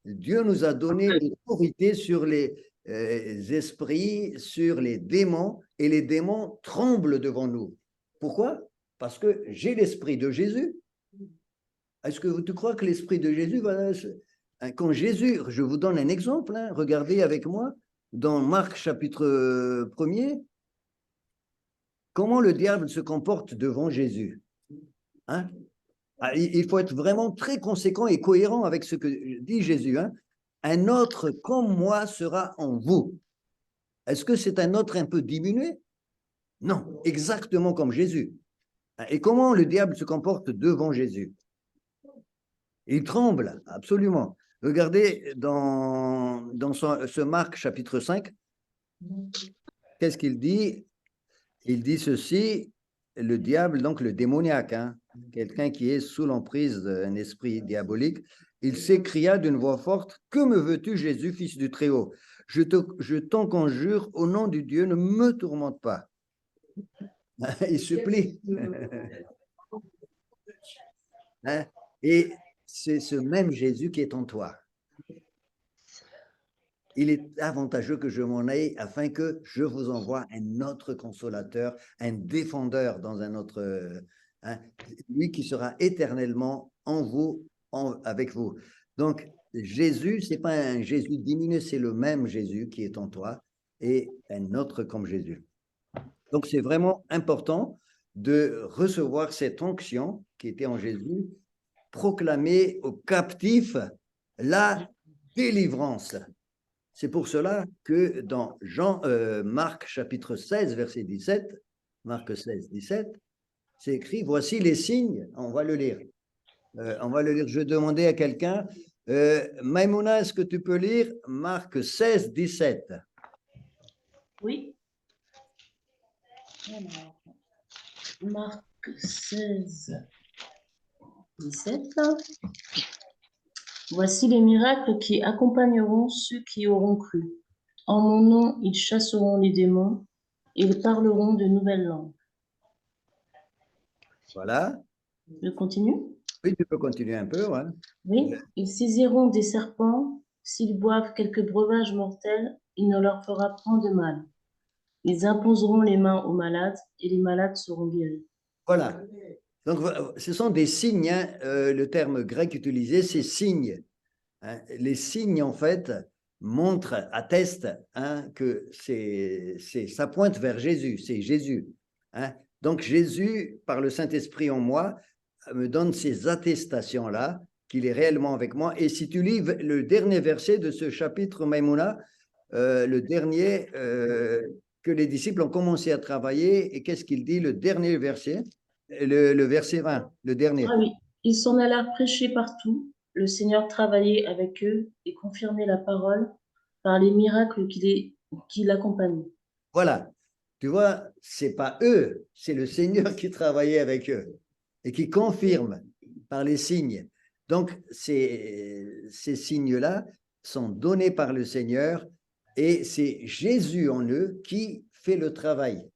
Dieu nous a donné l'autorité sur les esprits, sur les démons, et les démons tremblent devant nous. Pourquoi? Parce que j'ai l'esprit de Jésus. Est-ce que tu crois que l'esprit de Jésus va... Quand Jésus, je vous donne un exemple, hein, regardez avec moi, dans Marc chapitre 1er, comment le diable se comporte devant Jésus. Hein? Il faut être vraiment très conséquent et cohérent avec ce que dit Jésus. Hein? Un autre comme moi sera en vous. Est-ce que c'est un autre un peu diminué? Non, exactement comme Jésus. Et comment le diable se comporte devant Jésus? Il tremble, absolument. Regardez dans ce Marc chapitre 5, qu'est-ce qu'il dit? Il dit ceci, le diable, donc le démoniaque, hein, quelqu'un qui est sous l'emprise d'un esprit diabolique, il s'écria d'une voix forte, « Que me veux-tu, Jésus, fils du Très-Haut? Je t'en conjure, au nom du Dieu, ne me tourmente pas. » Il supplie. Hein? Et c'est ce même Jésus qui est en toi. Il est avantageux que je m'en aille afin que je vous envoie un autre consolateur, un défendeur dans un autre, hein, lui qui sera éternellement en vous, avec vous. Donc, Jésus, ce n'est pas un Jésus diminué, c'est le même Jésus qui est en toi et un autre comme Jésus. Donc, c'est vraiment important de recevoir cette onction qui était en Jésus, proclamer aux captifs la délivrance. C'est pour cela que dans Marc chapitre 16, verset 17, Marc 16, 17, c'est écrit, voici les signes, on va le lire. On va le lire, je vais demander à quelqu'un. Maïmouna, est-ce que tu peux lire Marc 16, 17? Oui. Alors, Marc 16, 17. Voici les miracles qui accompagneront ceux qui auront cru. En mon nom, ils chasseront les démons, ils parleront de nouvelles langues. Voilà. Je continue? Oui, tu peux continuer un peu. Ouais. Oui. Ils saisiront des serpents, s'ils boivent quelques breuvages mortels, il ne leur fera point de mal. Ils imposeront les mains aux malades et les malades seront guéris. Voilà. Donc, ce sont des signes. Hein, le terme grec utilisé, c'est signes. Hein. Les signes, en fait, montrent, attestent hein, que ça pointe vers Jésus. C'est Jésus. Hein. Donc, Jésus, par le Saint-Esprit en moi, me donne ces attestations-là qu'il est réellement avec moi. Et si tu lis le dernier verset de ce chapitre, Maïmouna, le dernier que les disciples ont commencé à travailler, et qu'est-ce qu'il dit, le dernier verset, le verset 20, le dernier. Ah oui, ils s'en allèrent prêcher partout. Le Seigneur travaillait avec eux et confirmait la parole par les miracles qui l'accompagnaient. Voilà. Tu vois, c'est pas eux, c'est le Seigneur qui travaillait avec eux et qui confirme par les signes. Donc, ces signes-là sont donnés par le Seigneur et c'est Jésus en eux qui fait le travail.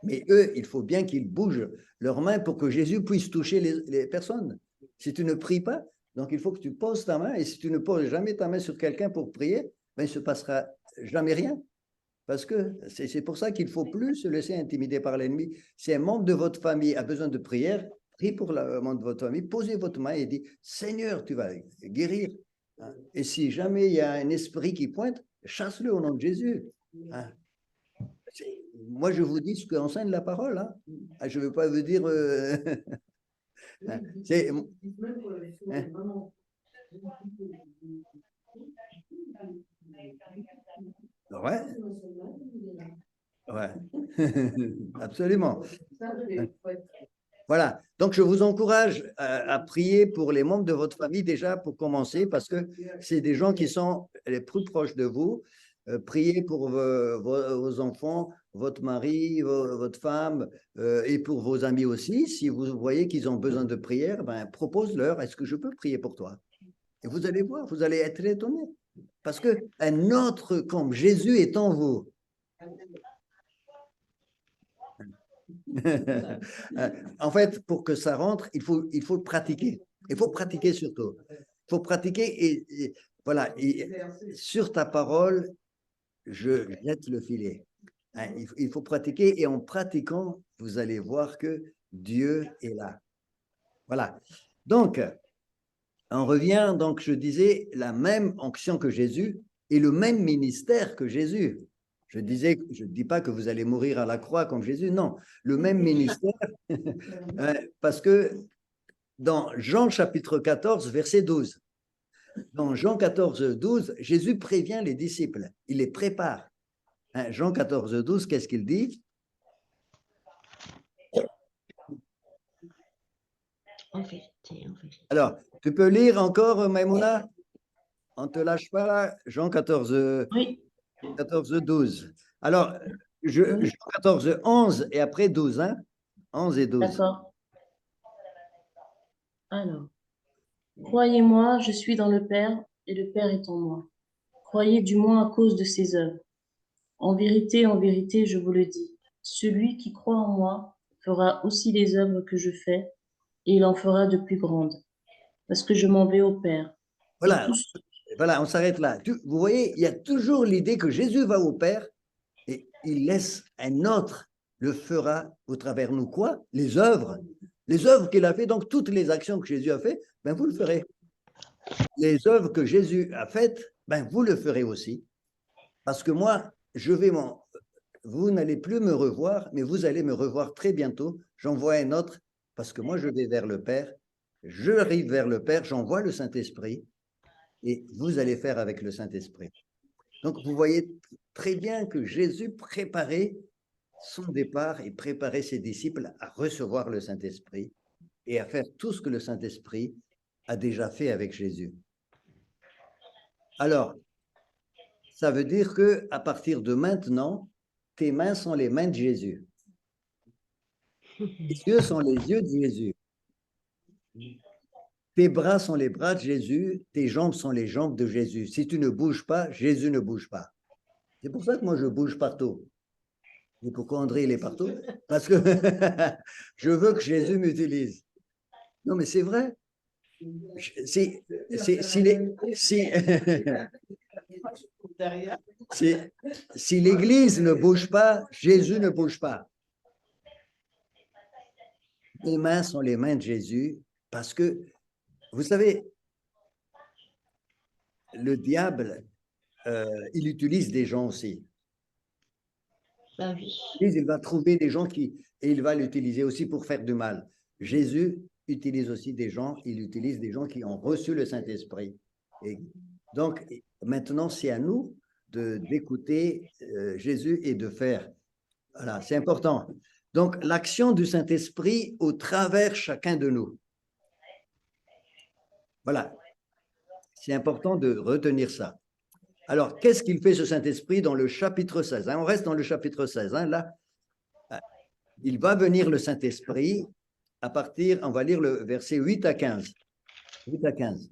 Mais eux, il faut bien qu'ils bougent leurs mains pour que Jésus puisse toucher les personnes. Si tu ne pries pas, donc il faut que tu poses ta main et si tu ne poses jamais ta main sur quelqu'un pour prier, ben, il ne se passera jamais rien. Parce que c'est pour ça qu'il ne faut plus se laisser intimider par l'ennemi. Si un membre de votre famille a besoin de prière, priez pour le membre de votre famille, posez votre main et dites, Seigneur, tu vas guérir. Et si jamais il y a un esprit qui pointe, chasse-le au nom de Jésus. Moi, je vous dis ce qu'enseigne la parole. Hein. Je ne veux pas vous dire... c'est... Ouais. Ouais. Absolument. Voilà. Donc, je vous encourage à prier pour les membres de votre famille déjà pour commencer, parce que c'est des gens qui sont les plus proches de vous. Priez pour vos enfants, votre mari, votre femme et pour vos amis aussi. Si vous voyez qu'ils ont besoin de prière, ben, propose-leur, est-ce que je peux prier pour toi? Et vous allez voir, vous allez être étonnés. Parce qu'un autre comme Jésus est en vous. En fait, pour que ça rentre, il faut pratiquer. Il faut pratiquer surtout. Il faut pratiquer et voilà. Et sur ta parole, je jette le filet. Hein, il faut pratiquer et en pratiquant, vous allez voir que Dieu est là. Voilà. Donc, on revient, donc je disais, la même onction que Jésus et le même ministère que Jésus. Je ne dis pas que vous allez mourir à la croix comme Jésus, non. Le même ministère, parce que dans Jean chapitre 14, verset 12, dans Jean 14, 12, Jésus prévient les disciples, il les prépare. Hein, Jean 14, 12, qu'est-ce qu'il dit? En vérité, en vérité. Alors, tu peux lire encore, Maïmouna? On ne te lâche pas là, Jean 14, Oui. 14, 12. Alors, Jean 14, 11 et après 12, hein? 11 et 12. D'accord. Alors, croyez-moi, je suis dans le Père et le Père est en moi. Croyez du moins à cause de ses œuvres. En vérité, je vous le dis, celui qui croit en moi fera aussi les œuvres que je fais et il en fera de plus grandes, parce que je m'en vais au Père. Voilà, voilà, on s'arrête là. Vous voyez, il y a toujours l'idée que Jésus va au Père et il laisse un autre le fera au travers nous. Quoi? Les œuvres qu'il a fait, donc toutes les actions que Jésus a fait, ben vous le ferez. Les œuvres que Jésus a faites, ben vous le ferez aussi. Parce que moi, vous n'allez plus me revoir, mais vous allez me revoir très bientôt. J'envoie un autre, parce que moi, je vais vers le Père. Je arrive vers le Père, j'envoie le Saint-Esprit, et vous allez faire avec le Saint-Esprit. Donc, vous voyez très bien que Jésus préparait son départ, il préparait ses disciples à recevoir le Saint-Esprit et à faire tout ce que le Saint-Esprit a déjà fait avec Jésus. Alors, ça veut dire que à partir de maintenant, tes mains sont les mains de Jésus. Tes yeux sont les yeux de Jésus. Tes bras sont les bras de Jésus, tes jambes sont les jambes de Jésus. Si tu ne bouges pas, Jésus ne bouge pas. C'est pour ça que moi, je bouge partout. Et pourquoi André, il est partout? Parce que je veux que Jésus m'utilise. Non, mais c'est vrai. Si l'Église ne bouge pas, Jésus ne bouge pas. Les mains sont les mains de Jésus parce que, vous savez, le diable, il utilise des gens aussi. Ben oui. Il va trouver des gens et il va l'utiliser aussi pour faire du mal. Jésus utilise aussi des gens, il utilise des gens qui ont reçu le Saint-Esprit. Et donc, maintenant, c'est à nous d'écouter Jésus et de faire. Voilà, c'est important. Donc, l'action du Saint-Esprit au travers chacun de nous. Voilà. C'est important de retenir ça. Alors, qu'est-ce qu'il fait ce Saint-Esprit dans le chapitre 16 hein? On reste dans le chapitre 16. Hein, là, il va venir le Saint-Esprit à partir, on va lire le verset 8 à 15. 8 à 15.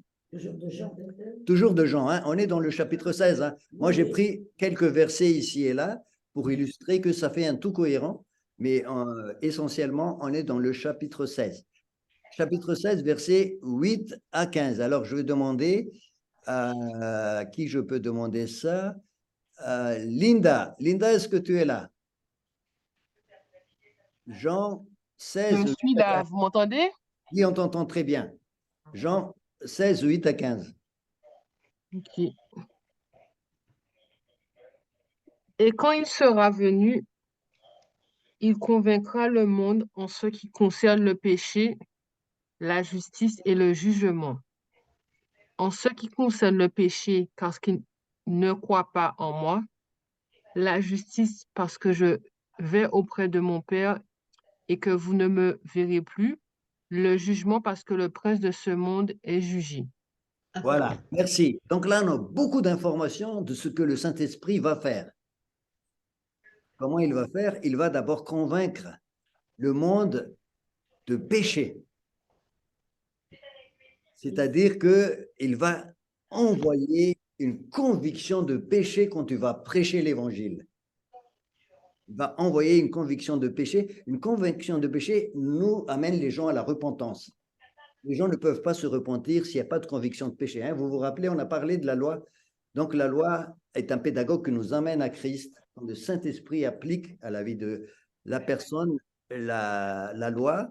Toujours de Jean. Hein? On est dans le chapitre 16. Hein? Moi, j'ai pris quelques versets ici et là pour illustrer que ça fait un tout cohérent, mais essentiellement, on est dans le chapitre 16. Chapitre 16, versets 8 à 15. Alors, je vais demander à qui je peux demander ça. Linda. Linda, est-ce que tu es là? Jean 16. Je suis là, vous m'entendez? Oui, on t'entend très bien. Jean 16, 8 à 15. Ok. Et quand il sera venu, il convaincra le monde en ce qui concerne le péché, la justice et le jugement. En ce qui concerne le péché, parce qu'il ne croit pas en moi, la justice, parce que je vais auprès de mon Père et que vous ne me verrez plus, le jugement, parce que le prince de ce monde est jugé. Voilà, merci. Donc là, on a beaucoup d'informations de ce que le Saint-Esprit va faire. Comment il va faire? Il va d'abord convaincre le monde de péché. C'est-à-dire qu'il va envoyer une conviction de péché quand tu vas prêcher l'Évangile. Il va envoyer une conviction de péché. Une conviction de péché nous amène les gens à la repentance. Les gens ne peuvent pas se repentir s'il n'y a pas de conviction de péché. Hein? Vous vous rappelez, on a parlé de la loi. Donc la loi est un pédagogue qui nous amène à Christ. Quand le Saint-Esprit applique à la vie de la personne la loi,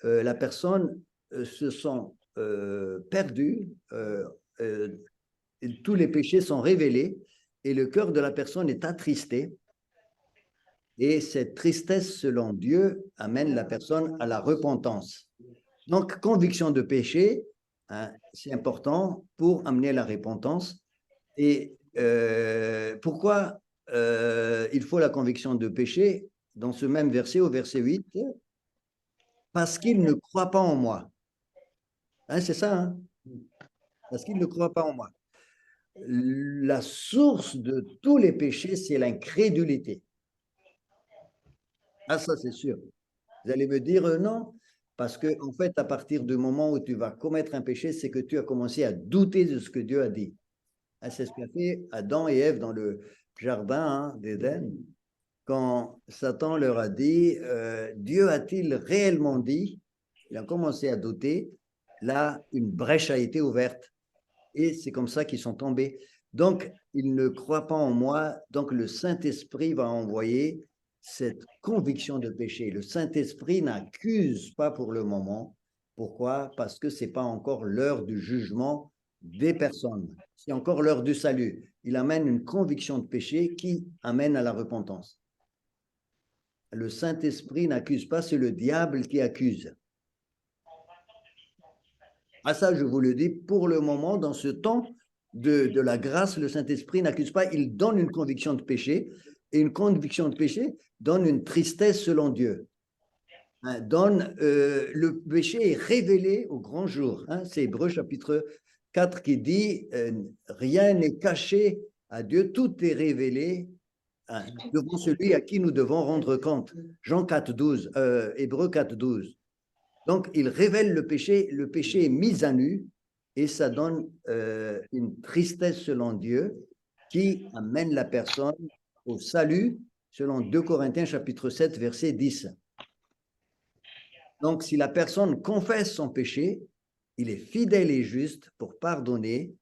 la personne se sent perdue, tous les péchés sont révélés et le cœur de la personne est attristé. Et cette tristesse, selon Dieu, amène la personne à la repentance. Donc, conviction de péché, hein, c'est important pour amener la repentance. Et pourquoi il faut la conviction de péché? Dans ce même verset, au verset 8, parce qu'il ne croit pas en moi. Hein, c'est ça, hein? Parce qu'il ne croit pas en moi. La source de tous les péchés, c'est l'incrédulité. Ah, ça, c'est sûr. Vous allez me dire non, parce que en fait, à partir du moment où tu vas commettre un péché, c'est que tu as commencé à douter de ce que Dieu a dit. Ah, c'est ce qu'a fait Adam et Ève dans le jardin d'Éden. Quand Satan leur a dit, Dieu a-t-il réellement dit? Ils ont commencé à douter. Là, une brèche a été ouverte. Et c'est comme ça qu'ils sont tombés. Donc, ils ne croient pas en moi. Donc, le Saint-Esprit va envoyer cette conviction de péché. Le Saint-Esprit n'accuse pas pour le moment. Pourquoi? Parce que ce n'est pas encore l'heure du jugement des personnes. C'est encore l'heure du salut. Il amène une conviction de péché qui amène à la repentance. Le Saint-Esprit n'accuse pas, c'est le diable qui accuse. Ah, ça, je vous le dis, pour le moment, dans ce temps de la grâce, le Saint-Esprit n'accuse pas, il donne une conviction de péché. et une conviction de péché donne une tristesse selon Dieu. Hein, le péché est révélé au grand jour. Hein, c'est Hébreux chapitre 4 qui dit rien n'est caché à Dieu, tout est révélé devant celui à qui nous devons rendre compte. Jean 4,12, Hébreux 4,12. Donc, il révèle le péché est mis à nu et ça donne une tristesse selon Dieu qui amène la personne au salut selon 2 Corinthiens chapitre 7 verset 10. Donc, si la personne confesse son péché, il est fidèle et juste pour pardonner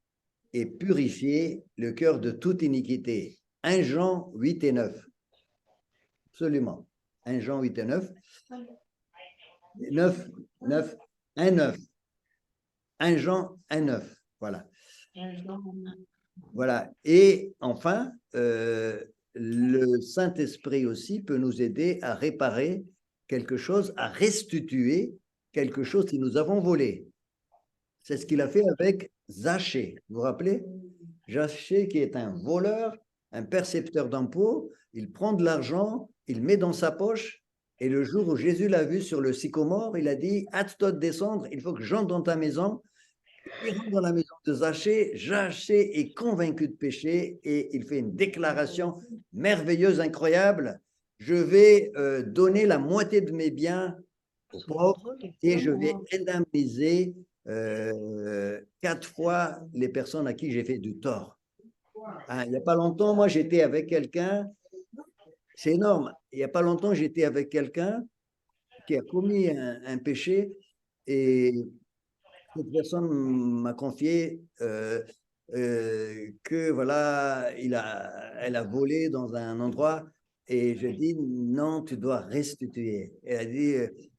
et purifier le cœur de toute iniquité. 1 Jean 8 et 9. Absolument. 1 Jean 8 et 9. 9, 9, 1, 9. 1 Jean 1, 9. Voilà. Voilà. Et enfin, le Saint-Esprit aussi peut nous aider à réparer quelque chose, à restituer quelque chose que nous avons volé. C'est ce qu'il a fait avec Zachée. Vous vous rappelez? Zachée qui est un voleur, un percepteur d'impôts, il prend de l'argent, il met dans sa poche, et le jour où Jésus l'a vu sur le sycomore, il a dit « Hâte-toi de descendre, il faut que j'entre dans ta maison ». Il rentre dans la maison de Zachée, Zachée est convaincu de péché et il fait une déclaration merveilleuse, incroyable. Je vais donner la moitié de mes biens aux pauvres et je vais indemniser 4 fois les personnes à qui j'ai fait du tort. Hein, il n'y a pas longtemps, moi j'étais avec quelqu'un, c'est énorme, il n'y a pas longtemps j'étais avec quelqu'un qui a commis un péché et cette personne m'a confié que voilà, elle a volé dans un endroit et je dis non, tu dois restituer. Elle a dit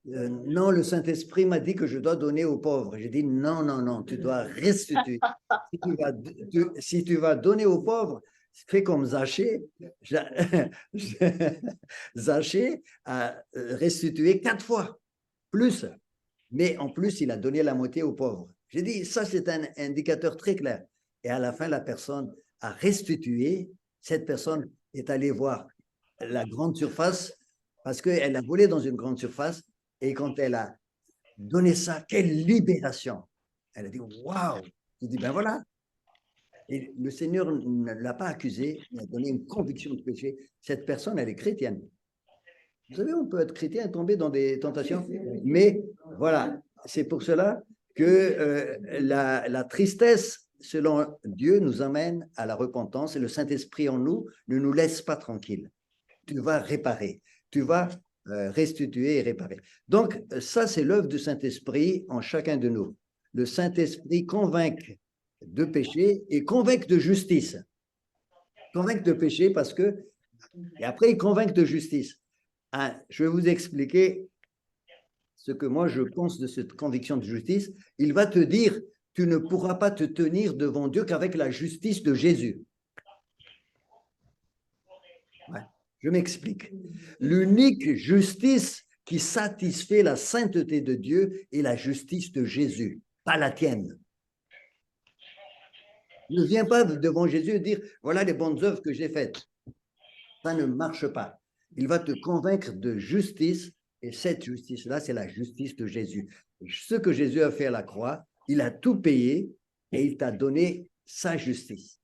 non, le Saint-Esprit m'a dit que je dois donner aux pauvres. J'ai dit non, non, non, tu dois restituer. Si tu vas donner aux pauvres, fais comme Zachée. Zachée a restitué 4 fois plus. Mais en plus, il a donné la moitié aux pauvres. J'ai dit, ça, c'est un indicateur très clair. Et à la fin, la personne a restitué. Cette personne est allée voir la grande surface parce qu'elle a volé dans une grande surface. Et quand elle a donné ça, quelle libération! Elle a dit, waouh! Je dis, ben voilà. Et le Seigneur ne l'a pas accusé, il a donné une conviction de péché. Cette personne, elle est chrétienne. Vous savez, on peut être chrétien et tomber dans des tentations, mais voilà, c'est pour cela que la tristesse, selon Dieu, nous amène à la repentance et le Saint-Esprit en nous ne nous laisse pas tranquilles. Tu vas réparer, tu vas restituer et réparer. Donc, ça, c'est l'œuvre du Saint-Esprit en chacun de nous. Le Saint-Esprit convainc de péché et convainc de justice. Convainc de péché parce que, et après, il convainc de justice. Je vais vous expliquer ce que moi je pense de cette conviction de justice. Il va te dire, tu ne pourras pas te tenir devant Dieu qu'avec la justice de Jésus. Ouais, je m'explique. L'unique justice qui satisfait la sainteté de Dieu est la justice de Jésus, pas la tienne. Ne viens pas devant Jésus et dire, voilà les bonnes œuvres que j'ai faites. Ça ne marche pas. Il va te convaincre de justice, et cette justice-là, c'est la justice de Jésus. Ce que Jésus a fait à la croix, il a tout payé et il t'a donné sa justice.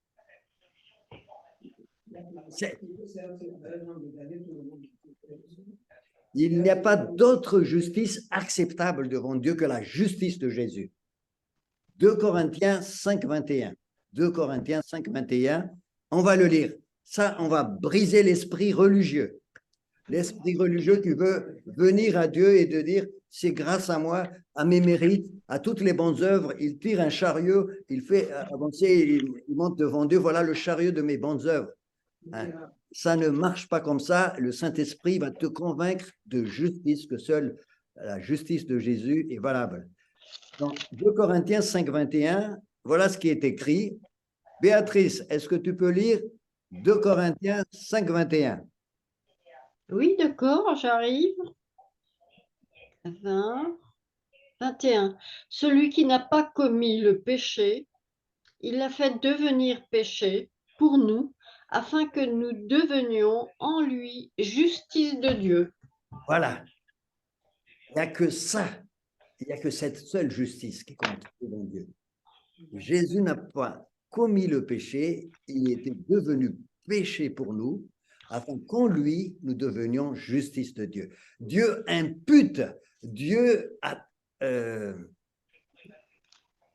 Il n'y a pas d'autre justice acceptable devant Dieu que la justice de Jésus. 2 Corinthiens 5, 21. 2 Corinthiens 5, 21. On va le lire. Ça, on va briser l'esprit religieux. L'esprit religieux qui veut venir à Dieu et de dire, c'est grâce à moi, à mes mérites, à toutes les bonnes œuvres. Il tire un chariot, il fait avancer, il monte devant Dieu, voilà le chariot de mes bonnes œuvres. Hein. Ça ne marche pas comme ça. Le Saint-Esprit va te convaincre de justice, que seule la justice de Jésus est valable. Donc, 2 Corinthiens 5, 21, voilà ce qui est écrit. Béatrice, est-ce que tu peux lire 2 Corinthiens 5, 21? Oui, d'accord, j'arrive. 20, 21. Celui qui n'a pas commis le péché, il l'a fait devenir péché pour nous, afin que nous devenions en lui justice de Dieu. Voilà. Il n'y a que ça. Il n'y a que cette seule justice qui compte devant Dieu. Jésus n'a pas commis le péché, il était devenu péché pour nous, afin qu'en lui, nous devenions justice de Dieu. Dieu impute, Dieu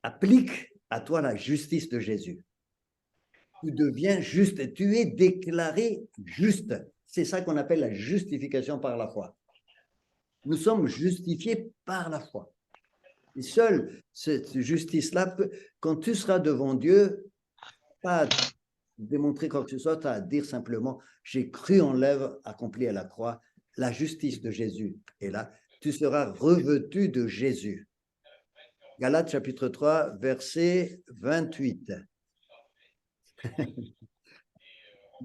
applique à toi la justice de Jésus. Tu deviens juste, tu es déclaré juste. C'est ça qu'on appelle la justification par la foi. Nous sommes justifiés par la foi. Et seule cette justice-là, quand tu seras devant Dieu, pas à démontrer quoi que ce soit, tu as à dire simplement, j'ai cru en l'œuvre accomplie à la croix, la justice de Jésus est là. Tu seras revêtu de Jésus. Galates chapitre 3, verset 28.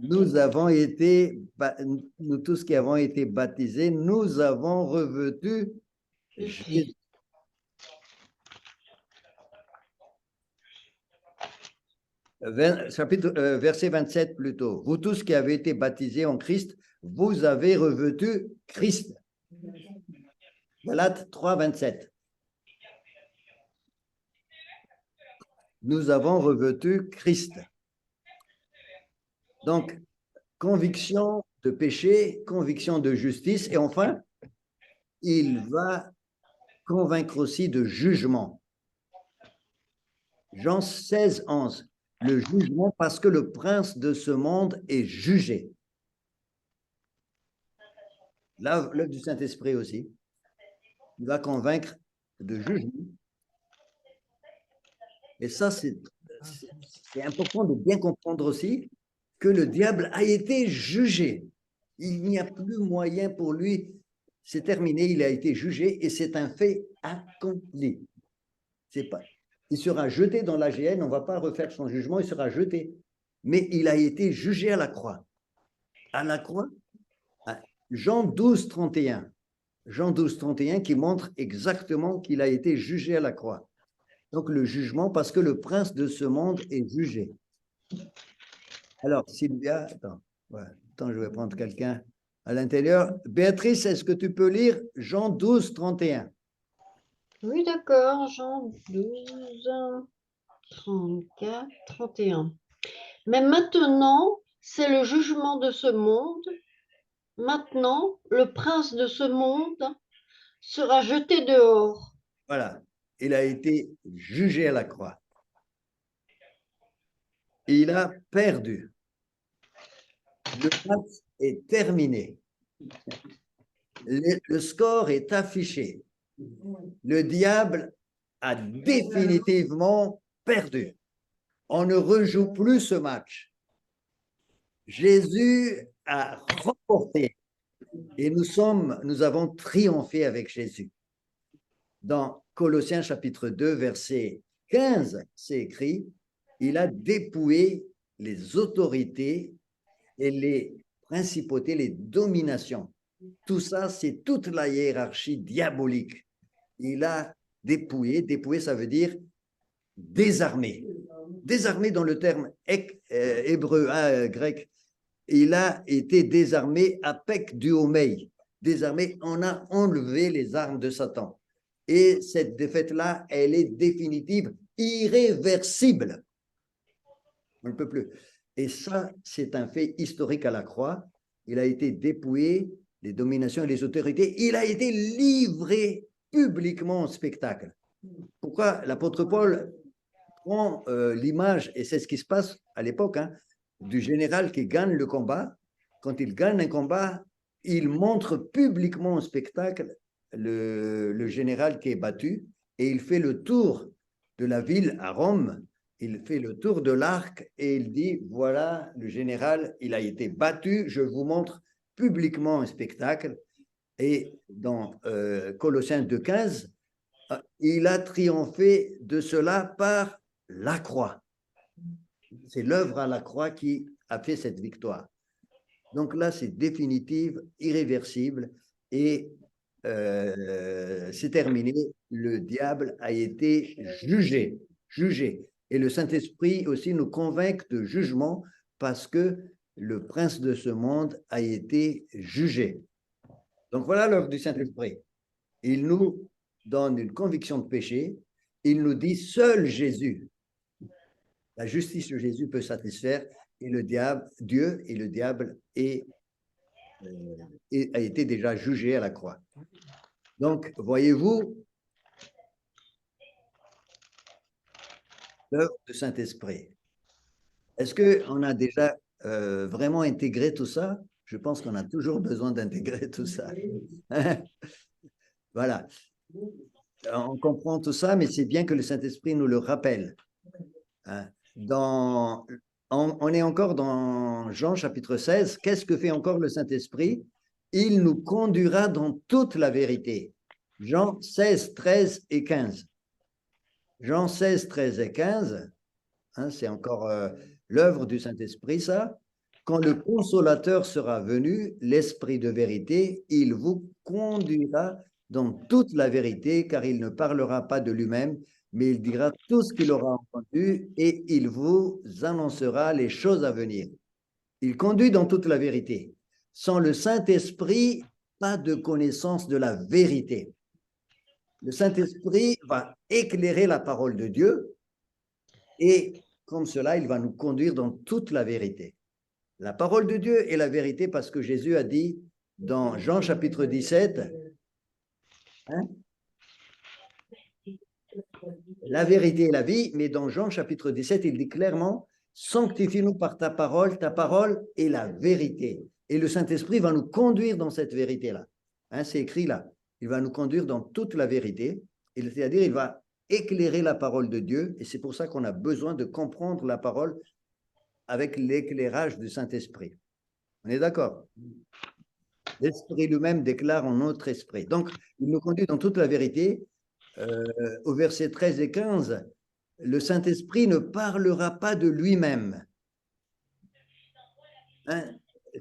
Nous avons été, nous tous qui avons été baptisés, nous avons revêtu Jésus. Verset 27 plutôt. Vous tous qui avez été baptisés en Christ, vous avez revêtu Christ. Galates 3, 27. Nous avons revêtu Christ. Donc, conviction de péché, conviction de justice, et enfin, il va convaincre aussi de jugement. Jean 16, 11. Le jugement parce que le prince de ce monde est jugé. L'œuvre du Saint-Esprit aussi. Il va convaincre de jugement. Et ça, c'est important de bien comprendre aussi que le diable a été jugé. Il n'y a plus moyen pour lui. C'est terminé, il a été jugé et c'est un fait accompli. C'est pas... Il sera jeté dans la géhenne, on ne va pas refaire son jugement, il sera jeté. Mais il a été jugé à la croix. À la croix, Jean 12, 31. Jean 12, 31 qui montre exactement qu'il a été jugé à la croix. Donc le jugement, parce que le prince de ce monde est jugé. Alors, Sylvia, attends, je vais prendre quelqu'un à l'intérieur. Béatrice, est-ce que tu peux lire Jean 12, 31? Oui, d'accord, Jean 12, 34, 31. Mais maintenant, c'est le jugement de ce monde. Maintenant, le prince de ce monde sera jeté dehors. Voilà, il a été jugé à la croix. Il a perdu. Le match est terminé. Le score est affiché. Le diable a définitivement perdu. On ne rejoue plus ce match. Jésus a remporté et nous avons triomphé avec Jésus. Dans Colossiens chapitre 2, verset 15, c'est écrit, il a dépouillé les autorités et les principautés, les dominations. Tout ça, c'est toute la hiérarchie diabolique. Il a dépouillé. Dépouillé, ça veut dire désarmé. Désarmé dans le terme hébreu, grec. Il a été désarmé apec du homei. Désarmé, on a enlevé les armes de Satan. Et cette défaite-là, elle est définitive, irréversible. On ne peut plus. Et ça, c'est un fait historique à la croix. Il a été dépouillé, les dominations et les autorités. Il a été livré publiquement au spectacle. Pourquoi l'apôtre Paul prend l'image, et c'est ce qui se passe à l'époque, du général qui gagne le combat. Quand il gagne un combat, il montre publiquement au spectacle le général qui est battu et il fait le tour de la ville à Rome. Il fait le tour de l'arc et il dit, voilà, le général, il a été battu, je vous montre publiquement un spectacle. Et dans Colossiens 2,15, il a triomphé de cela par la croix. C'est l'œuvre à la croix qui a fait cette victoire. Donc là, c'est définitive, irréversible et c'est terminé. Le diable a été jugé. Et le Saint-Esprit aussi nous convainc de jugement parce que le prince de ce monde a été jugé. Donc voilà l'œuvre du Saint-Esprit. Il nous donne une conviction de péché. Il nous dit seul Jésus, la justice de Jésus peut satisfaire, et le diable, Dieu et le diable a été déjà jugé à la croix. Donc, voyez-vous, l'œuvre du Saint-Esprit. Est-ce qu'on a déjà vraiment intégré tout ça? Je pense qu'on a toujours besoin d'intégrer tout ça. Voilà. On comprend tout ça, mais c'est bien que le Saint-Esprit nous le rappelle. On est encore dans Jean chapitre 16. Qu'est-ce que fait encore le Saint-Esprit? Il nous conduira dans toute la vérité. Jean 16, 13 et 15. Jean 16, 13 et 15, c'est encore l'œuvre du Saint-Esprit, ça. Quand le Consolateur sera venu, l'Esprit de vérité, il vous conduira dans toute la vérité, car il ne parlera pas de lui-même, mais il dira tout ce qu'il aura entendu et il vous annoncera les choses à venir. Il conduit dans toute la vérité. Sans le Saint-Esprit, pas de connaissance de la vérité. Le Saint-Esprit va éclairer la parole de Dieu et comme cela, il va nous conduire dans toute la vérité. La parole de Dieu est la vérité parce que Jésus a dit dans Jean chapitre 17, la vérité est la vie, mais dans Jean chapitre 17, il dit clairement, sanctifie-nous par ta parole est la vérité. Et le Saint-Esprit va nous conduire dans cette vérité-là. C'est écrit là. Il va nous conduire dans toute la vérité, c'est-à-dire il va éclairer la parole de Dieu, et c'est pour ça qu'on a besoin de comprendre la parole avec l'éclairage du Saint-Esprit. On est d'accord? L'Esprit lui-même déclare en notre esprit. Donc, il nous conduit dans toute la vérité. Au verset 13 et 15, le Saint-Esprit ne parlera pas de lui-même.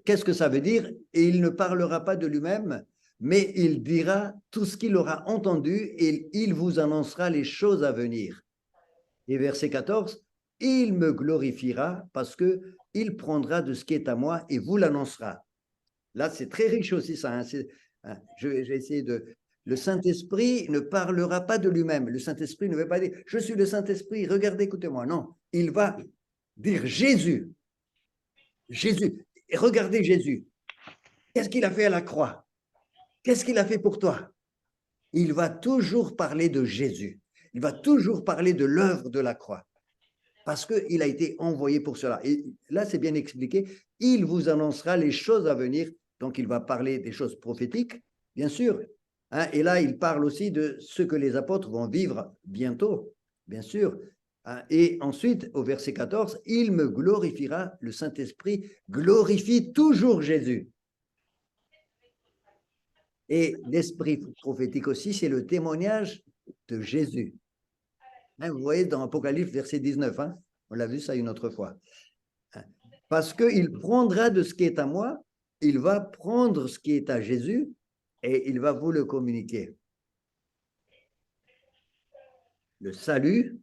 Qu'est-ce que ça veut dire? Et il ne parlera pas de lui-même, mais il dira tout ce qu'il aura entendu et il vous annoncera les choses à venir. Et verset 14, il me glorifiera parce qu'il prendra de ce qui est à moi et vous l'annoncera. Là, c'est très riche aussi ça. Je vais essayer de... Le Saint-Esprit ne parlera pas de lui-même. Le Saint-Esprit ne veut pas dire « Je suis le Saint-Esprit, regardez, écoutez-moi ». Non, il va dire « Jésus ». Jésus. Et regardez Jésus. Qu'est-ce qu'il a fait à la croix? Qu'est-ce qu'il a fait pour toi? Il va toujours parler de Jésus. Il va toujours parler de l'œuvre de la croix. Parce qu'il a été envoyé pour cela. Et là, c'est bien expliqué. Il vous annoncera les choses à venir. Donc, il va parler des choses prophétiques, bien sûr. Et là, il parle aussi de ce que les apôtres vont vivre bientôt, bien sûr. Et ensuite, au verset 14, il me glorifiera, le Saint-Esprit glorifie toujours Jésus. Et l'esprit prophétique aussi, c'est le témoignage de Jésus. Vous voyez dans Apocalypse, verset 19, on l'a vu ça une autre fois. Parce qu'il prendra de ce qui est à moi, il va prendre ce qui est à Jésus et il va vous le communiquer. Le salut,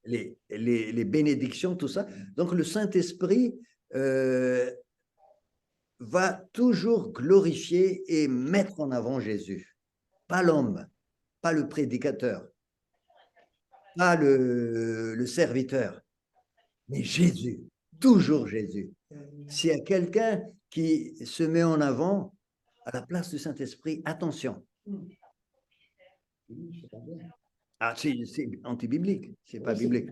les bénédictions, tout ça. Donc le Saint-Esprit va toujours glorifier et mettre en avant Jésus. Pas l'homme, pas le prédicateur, pas le serviteur, mais Jésus, toujours Jésus. S'il y a quelqu'un qui se met en avant à la place du Saint-Esprit, attention. C'est anti-biblique, c'est pas biblique.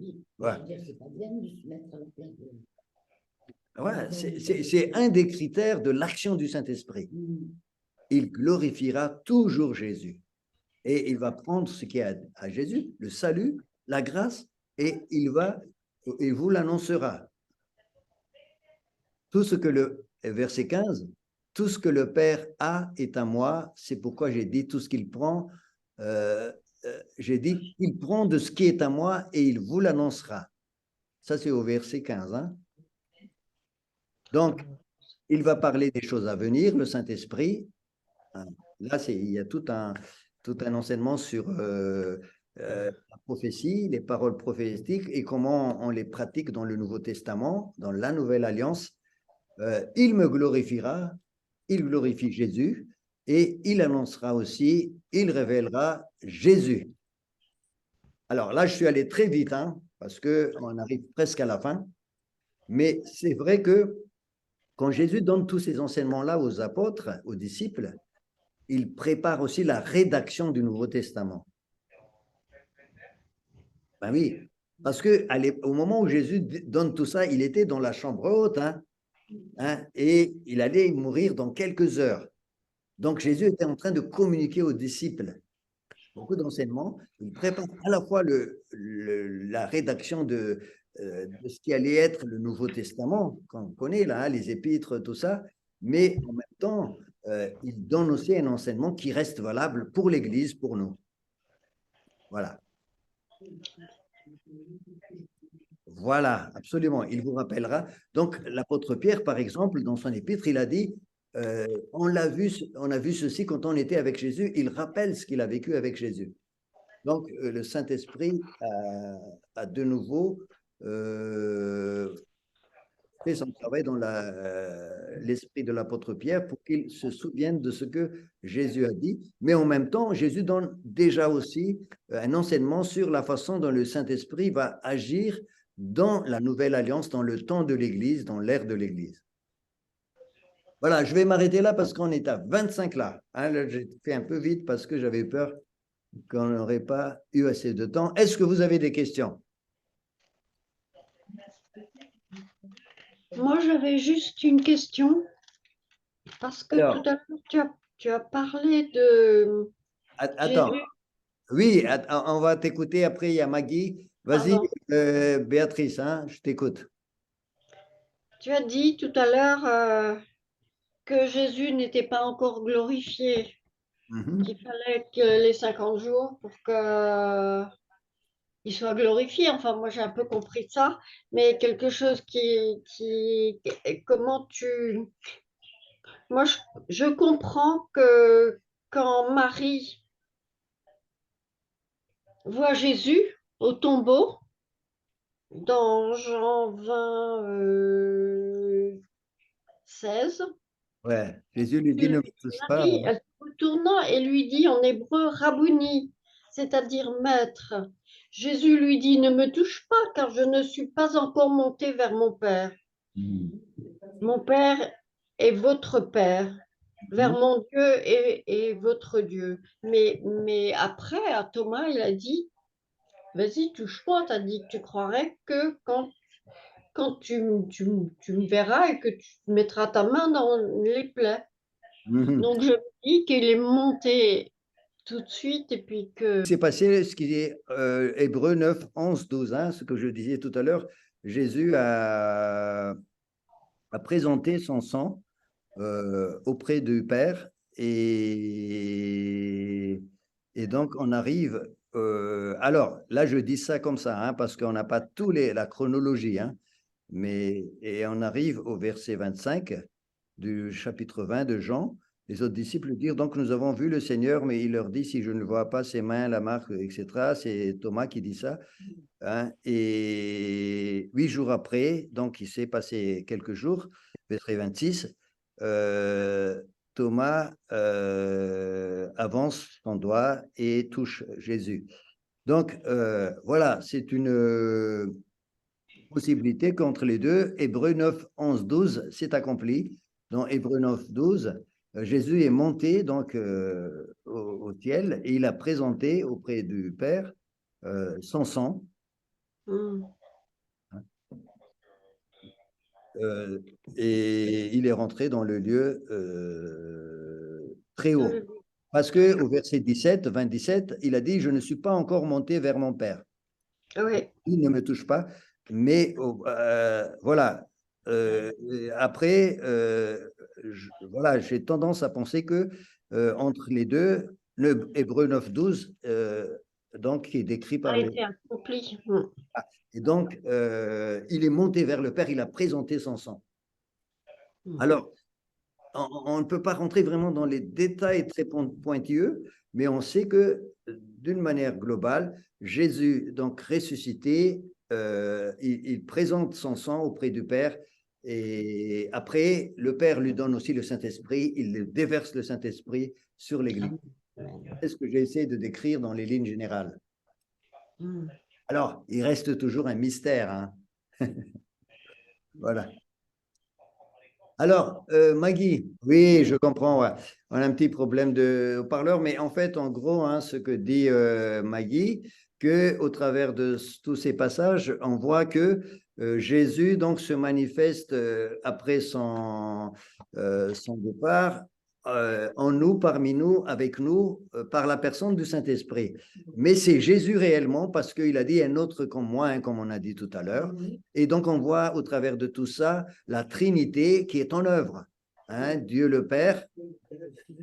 C'est un des critères de l'action du Saint-Esprit. Il glorifiera toujours Jésus. Et il va prendre ce qui est à Jésus, le salut, la grâce, et il vous l'annoncera. Tout ce que verset 15, tout ce que le Père a est à moi, c'est pourquoi j'ai dit tout ce qu'il prend, j'ai dit qu'il prend de ce qui est à moi et il vous l'annoncera. Ça, c'est au verset 15. Donc, il va parler des choses à venir, le Saint-Esprit. Là, il y a tout un enseignement sur la prophétie, les paroles prophétiques et comment on les pratique dans le Nouveau Testament, dans la Nouvelle Alliance. il me glorifiera, il glorifie Jésus, et il annoncera aussi, il révélera Jésus. Alors là, je suis allé très vite, hein, parce qu'on arrive presque à la fin, mais c'est vrai que quand Jésus donne tous ces enseignements-là aux apôtres, aux disciples, il prépare aussi la rédaction du Nouveau Testament. Ben oui, parce qu'au moment où Jésus donne tout ça, il était dans la chambre haute, et il allait mourir dans quelques heures. Donc Jésus était en train de communiquer aux disciples beaucoup d'enseignements. Il prépare à la fois la rédaction de ce qui allait être le Nouveau Testament, qu'on connaît là, les épîtres, tout ça, mais en même temps, il donne aussi un enseignement qui reste valable pour l'Église, pour nous. Voilà. Voilà, absolument. Il vous rappellera. Donc, l'apôtre Pierre, par exemple, dans son épître, il a dit, on a vu ceci quand on était avec Jésus. Il rappelle ce qu'il a vécu avec Jésus. Donc, le Saint-Esprit a de nouveau fait son travail dans l'esprit de l'apôtre Pierre pour qu'il se souvienne de ce que Jésus a dit. Mais en même temps, Jésus donne déjà aussi un enseignement sur la façon dont le Saint-Esprit va agir dans la nouvelle alliance, dans le temps de l'Église, dans l'ère de l'Église. Voilà, je vais m'arrêter là parce qu'on est à 25 là. Là, j'ai fait un peu vite parce que j'avais peur qu'on n'aurait pas eu assez de temps. Est-ce que vous avez des questions? Moi, j'avais juste une question, parce que Alors, tout à l'heure, tu as parlé de attends. Jésus. Oui, on va t'écouter. Après, il y a Maggie. Vas-y, Pardon. Béatrice, je t'écoute. Tu as dit tout à l'heure que Jésus n'était pas encore glorifié, qu'il fallait que les 50 jours pour qu'il soit glorifié. Enfin, moi, j'ai un peu compris ça, mais quelque chose comment tu... Moi, je comprends que quand Marie voit Jésus au tombeau, dans Jean 20, 16, Ouais, Jésus lui dit, ne me touche pas. Marie, elle se retournant et lui dit en hébreu Rabouni, c'est-à-dire maître. Jésus lui dit, ne me touche pas, car je ne suis pas encore monté vers mon Père. Mon Père est votre Père, vers mon Dieu et votre Dieu. Mais après, à Thomas, il a dit, vas-y, touche-moi, t'as dit que tu croirais que quand tu me verras et que tu mettras ta main dans les plaies. Donc, je me dis qu'il est monté tout de suite et puis que... C'est passé ce qui est Hébreux 9, 11, 12, ce que je disais tout à l'heure. Jésus a présenté son sang auprès du Père et donc on arrive... alors, là, je dis ça comme ça, parce qu'on n'a pas la chronologie, et on arrive au verset 25 du chapitre 20 de Jean. Les autres disciples dirent, donc nous avons vu le Seigneur, mais il leur dit, si je ne vois pas ses mains, la marque, etc. C'est Thomas qui dit ça. Et 8 jours après, donc il s'est passé quelques jours, verset 26, Thomas avance son doigt et touche Jésus. Donc voilà, c'est une possibilité qu'entre les deux, Hébreux 9, 11, 12, c'est accompli. Dans Hébreux 9, 12, Jésus est monté donc au ciel et il a présenté auprès du Père son sang. Et il est rentré dans le lieu très haut. Parce qu'au verset 17, 27, il a dit, je ne suis pas encore monté vers mon Père. Oui. Il ne me touche pas. Mais voilà. Après, voilà, j'ai tendance à penser que entre les deux, le Hébreu 9, 12, donc, qui est décrit par les... été accompli. Et donc, il est monté vers le Père, il a présenté son sang. Alors, on ne peut pas rentrer vraiment dans les détails très pointilleux, mais on sait que d'une manière globale, Jésus, donc ressuscité, il présente son sang auprès du Père Et après, le Père lui donne aussi le Saint-Esprit, il déverse le Saint-Esprit sur l'Église. C'est ce que j'ai essayé de décrire dans les lignes générales. Alors, il reste toujours un mystère, hein. Voilà. Alors, Maggie, oui, je comprends, ouais. On a un petit problème de haut-parleur, mais en fait, en gros, hein, ce que dit Maggie, que au travers de tous ces passages, on voit que Jésus donc se manifeste après son départ en nous, parmi nous, avec nous, par la personne du Saint-Esprit. Mais c'est Jésus réellement, parce qu'il a dit un autre comme moi, hein, comme on a dit tout à l'heure. Et donc, on voit au travers de tout ça la Trinité qui est en œuvre. Hein, Dieu le Père,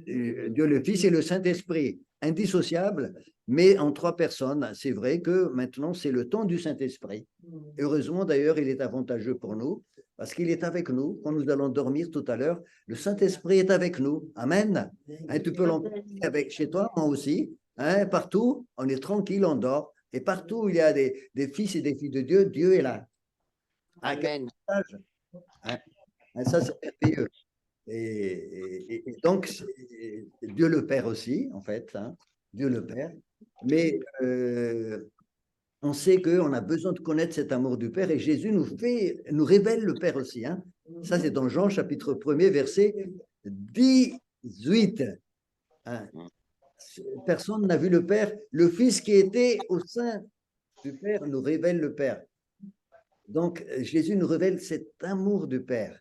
Dieu le Fils et le Saint-Esprit, indissociables, mais en trois personnes. C'est vrai que maintenant, c'est le temps du Saint-Esprit. Heureusement, d'ailleurs, il est avantageux pour nous, parce qu'il est avec nous. Quand nous allons dormir tout à l'heure, le Saint-Esprit est avec nous. Amen. Hein, tu peux l'entendre chez toi, moi aussi. Hein, partout, on est tranquille, on dort. Et partout où il y a des fils et des filles de Dieu, Dieu est là. Amen. Hein, ça, c'est merveilleux. Et donc, Dieu le Père aussi, en fait, hein, Dieu le Père. Mais on sait qu'on a besoin de connaître cet amour du Père et Jésus nous révèle le Père aussi. Hein. Ça, c'est dans Jean, chapitre 1er, verset 18. Hein. Personne n'a vu le Père. Le Fils qui était au sein du Père nous révèle le Père. Donc, Jésus nous révèle cet amour du Père.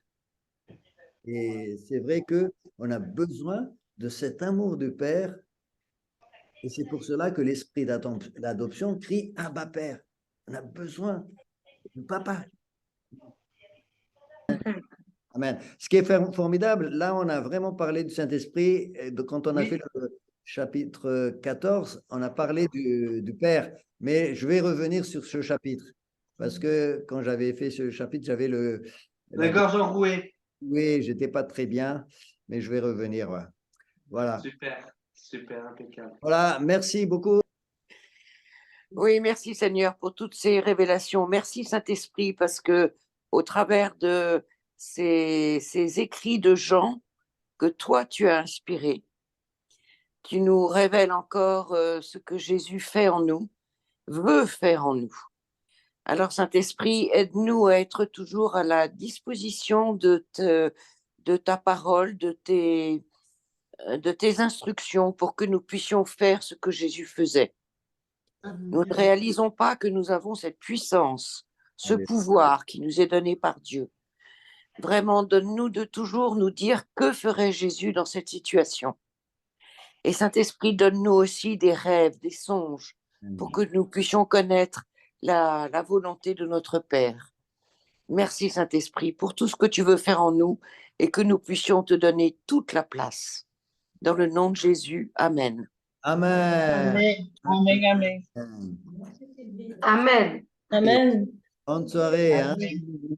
Et c'est vrai qu'on a besoin de cet amour du Père. Et c'est pour cela que l'esprit d'adoption crie « Abba Père ». On a besoin du Papa. Amen. Ce qui est formidable, là, on a vraiment parlé du Saint-Esprit. Quand on a fait le chapitre 14, on a parlé du Père. Mais je vais revenir sur ce chapitre. Parce que quand j'avais fait ce chapitre, j'avais la gorge enrouée. Oui, j'étais pas très bien, mais je vais revenir. Ouais. Voilà. Super, super, impeccable. Voilà, merci beaucoup. Oui, merci Seigneur pour toutes ces révélations. Merci Saint-Esprit parce que au travers de ces écrits de Jean que toi tu as inspirés, tu nous révèles encore ce que Jésus fait en nous, veut faire en nous. Alors Saint-Esprit, aide-nous à être toujours à la disposition de ta parole, de tes instructions pour que nous puissions faire ce que Jésus faisait. Nous ne réalisons pas que nous avons cette puissance, ce pouvoir qui nous est donné par Dieu. Vraiment, donne-nous de toujours nous dire que ferait Jésus dans cette situation. Et Saint-Esprit, donne-nous aussi des rêves, des songes, pour que nous puissions connaître la volonté de notre Père. Merci Saint-Esprit pour tout ce que tu veux faire en nous et que nous puissions te donner toute la place. Dans le nom de Jésus, Amen. Amen. Amen. Amen. Amen. Amen. Amen. Bonne soirée. Hein. Amen.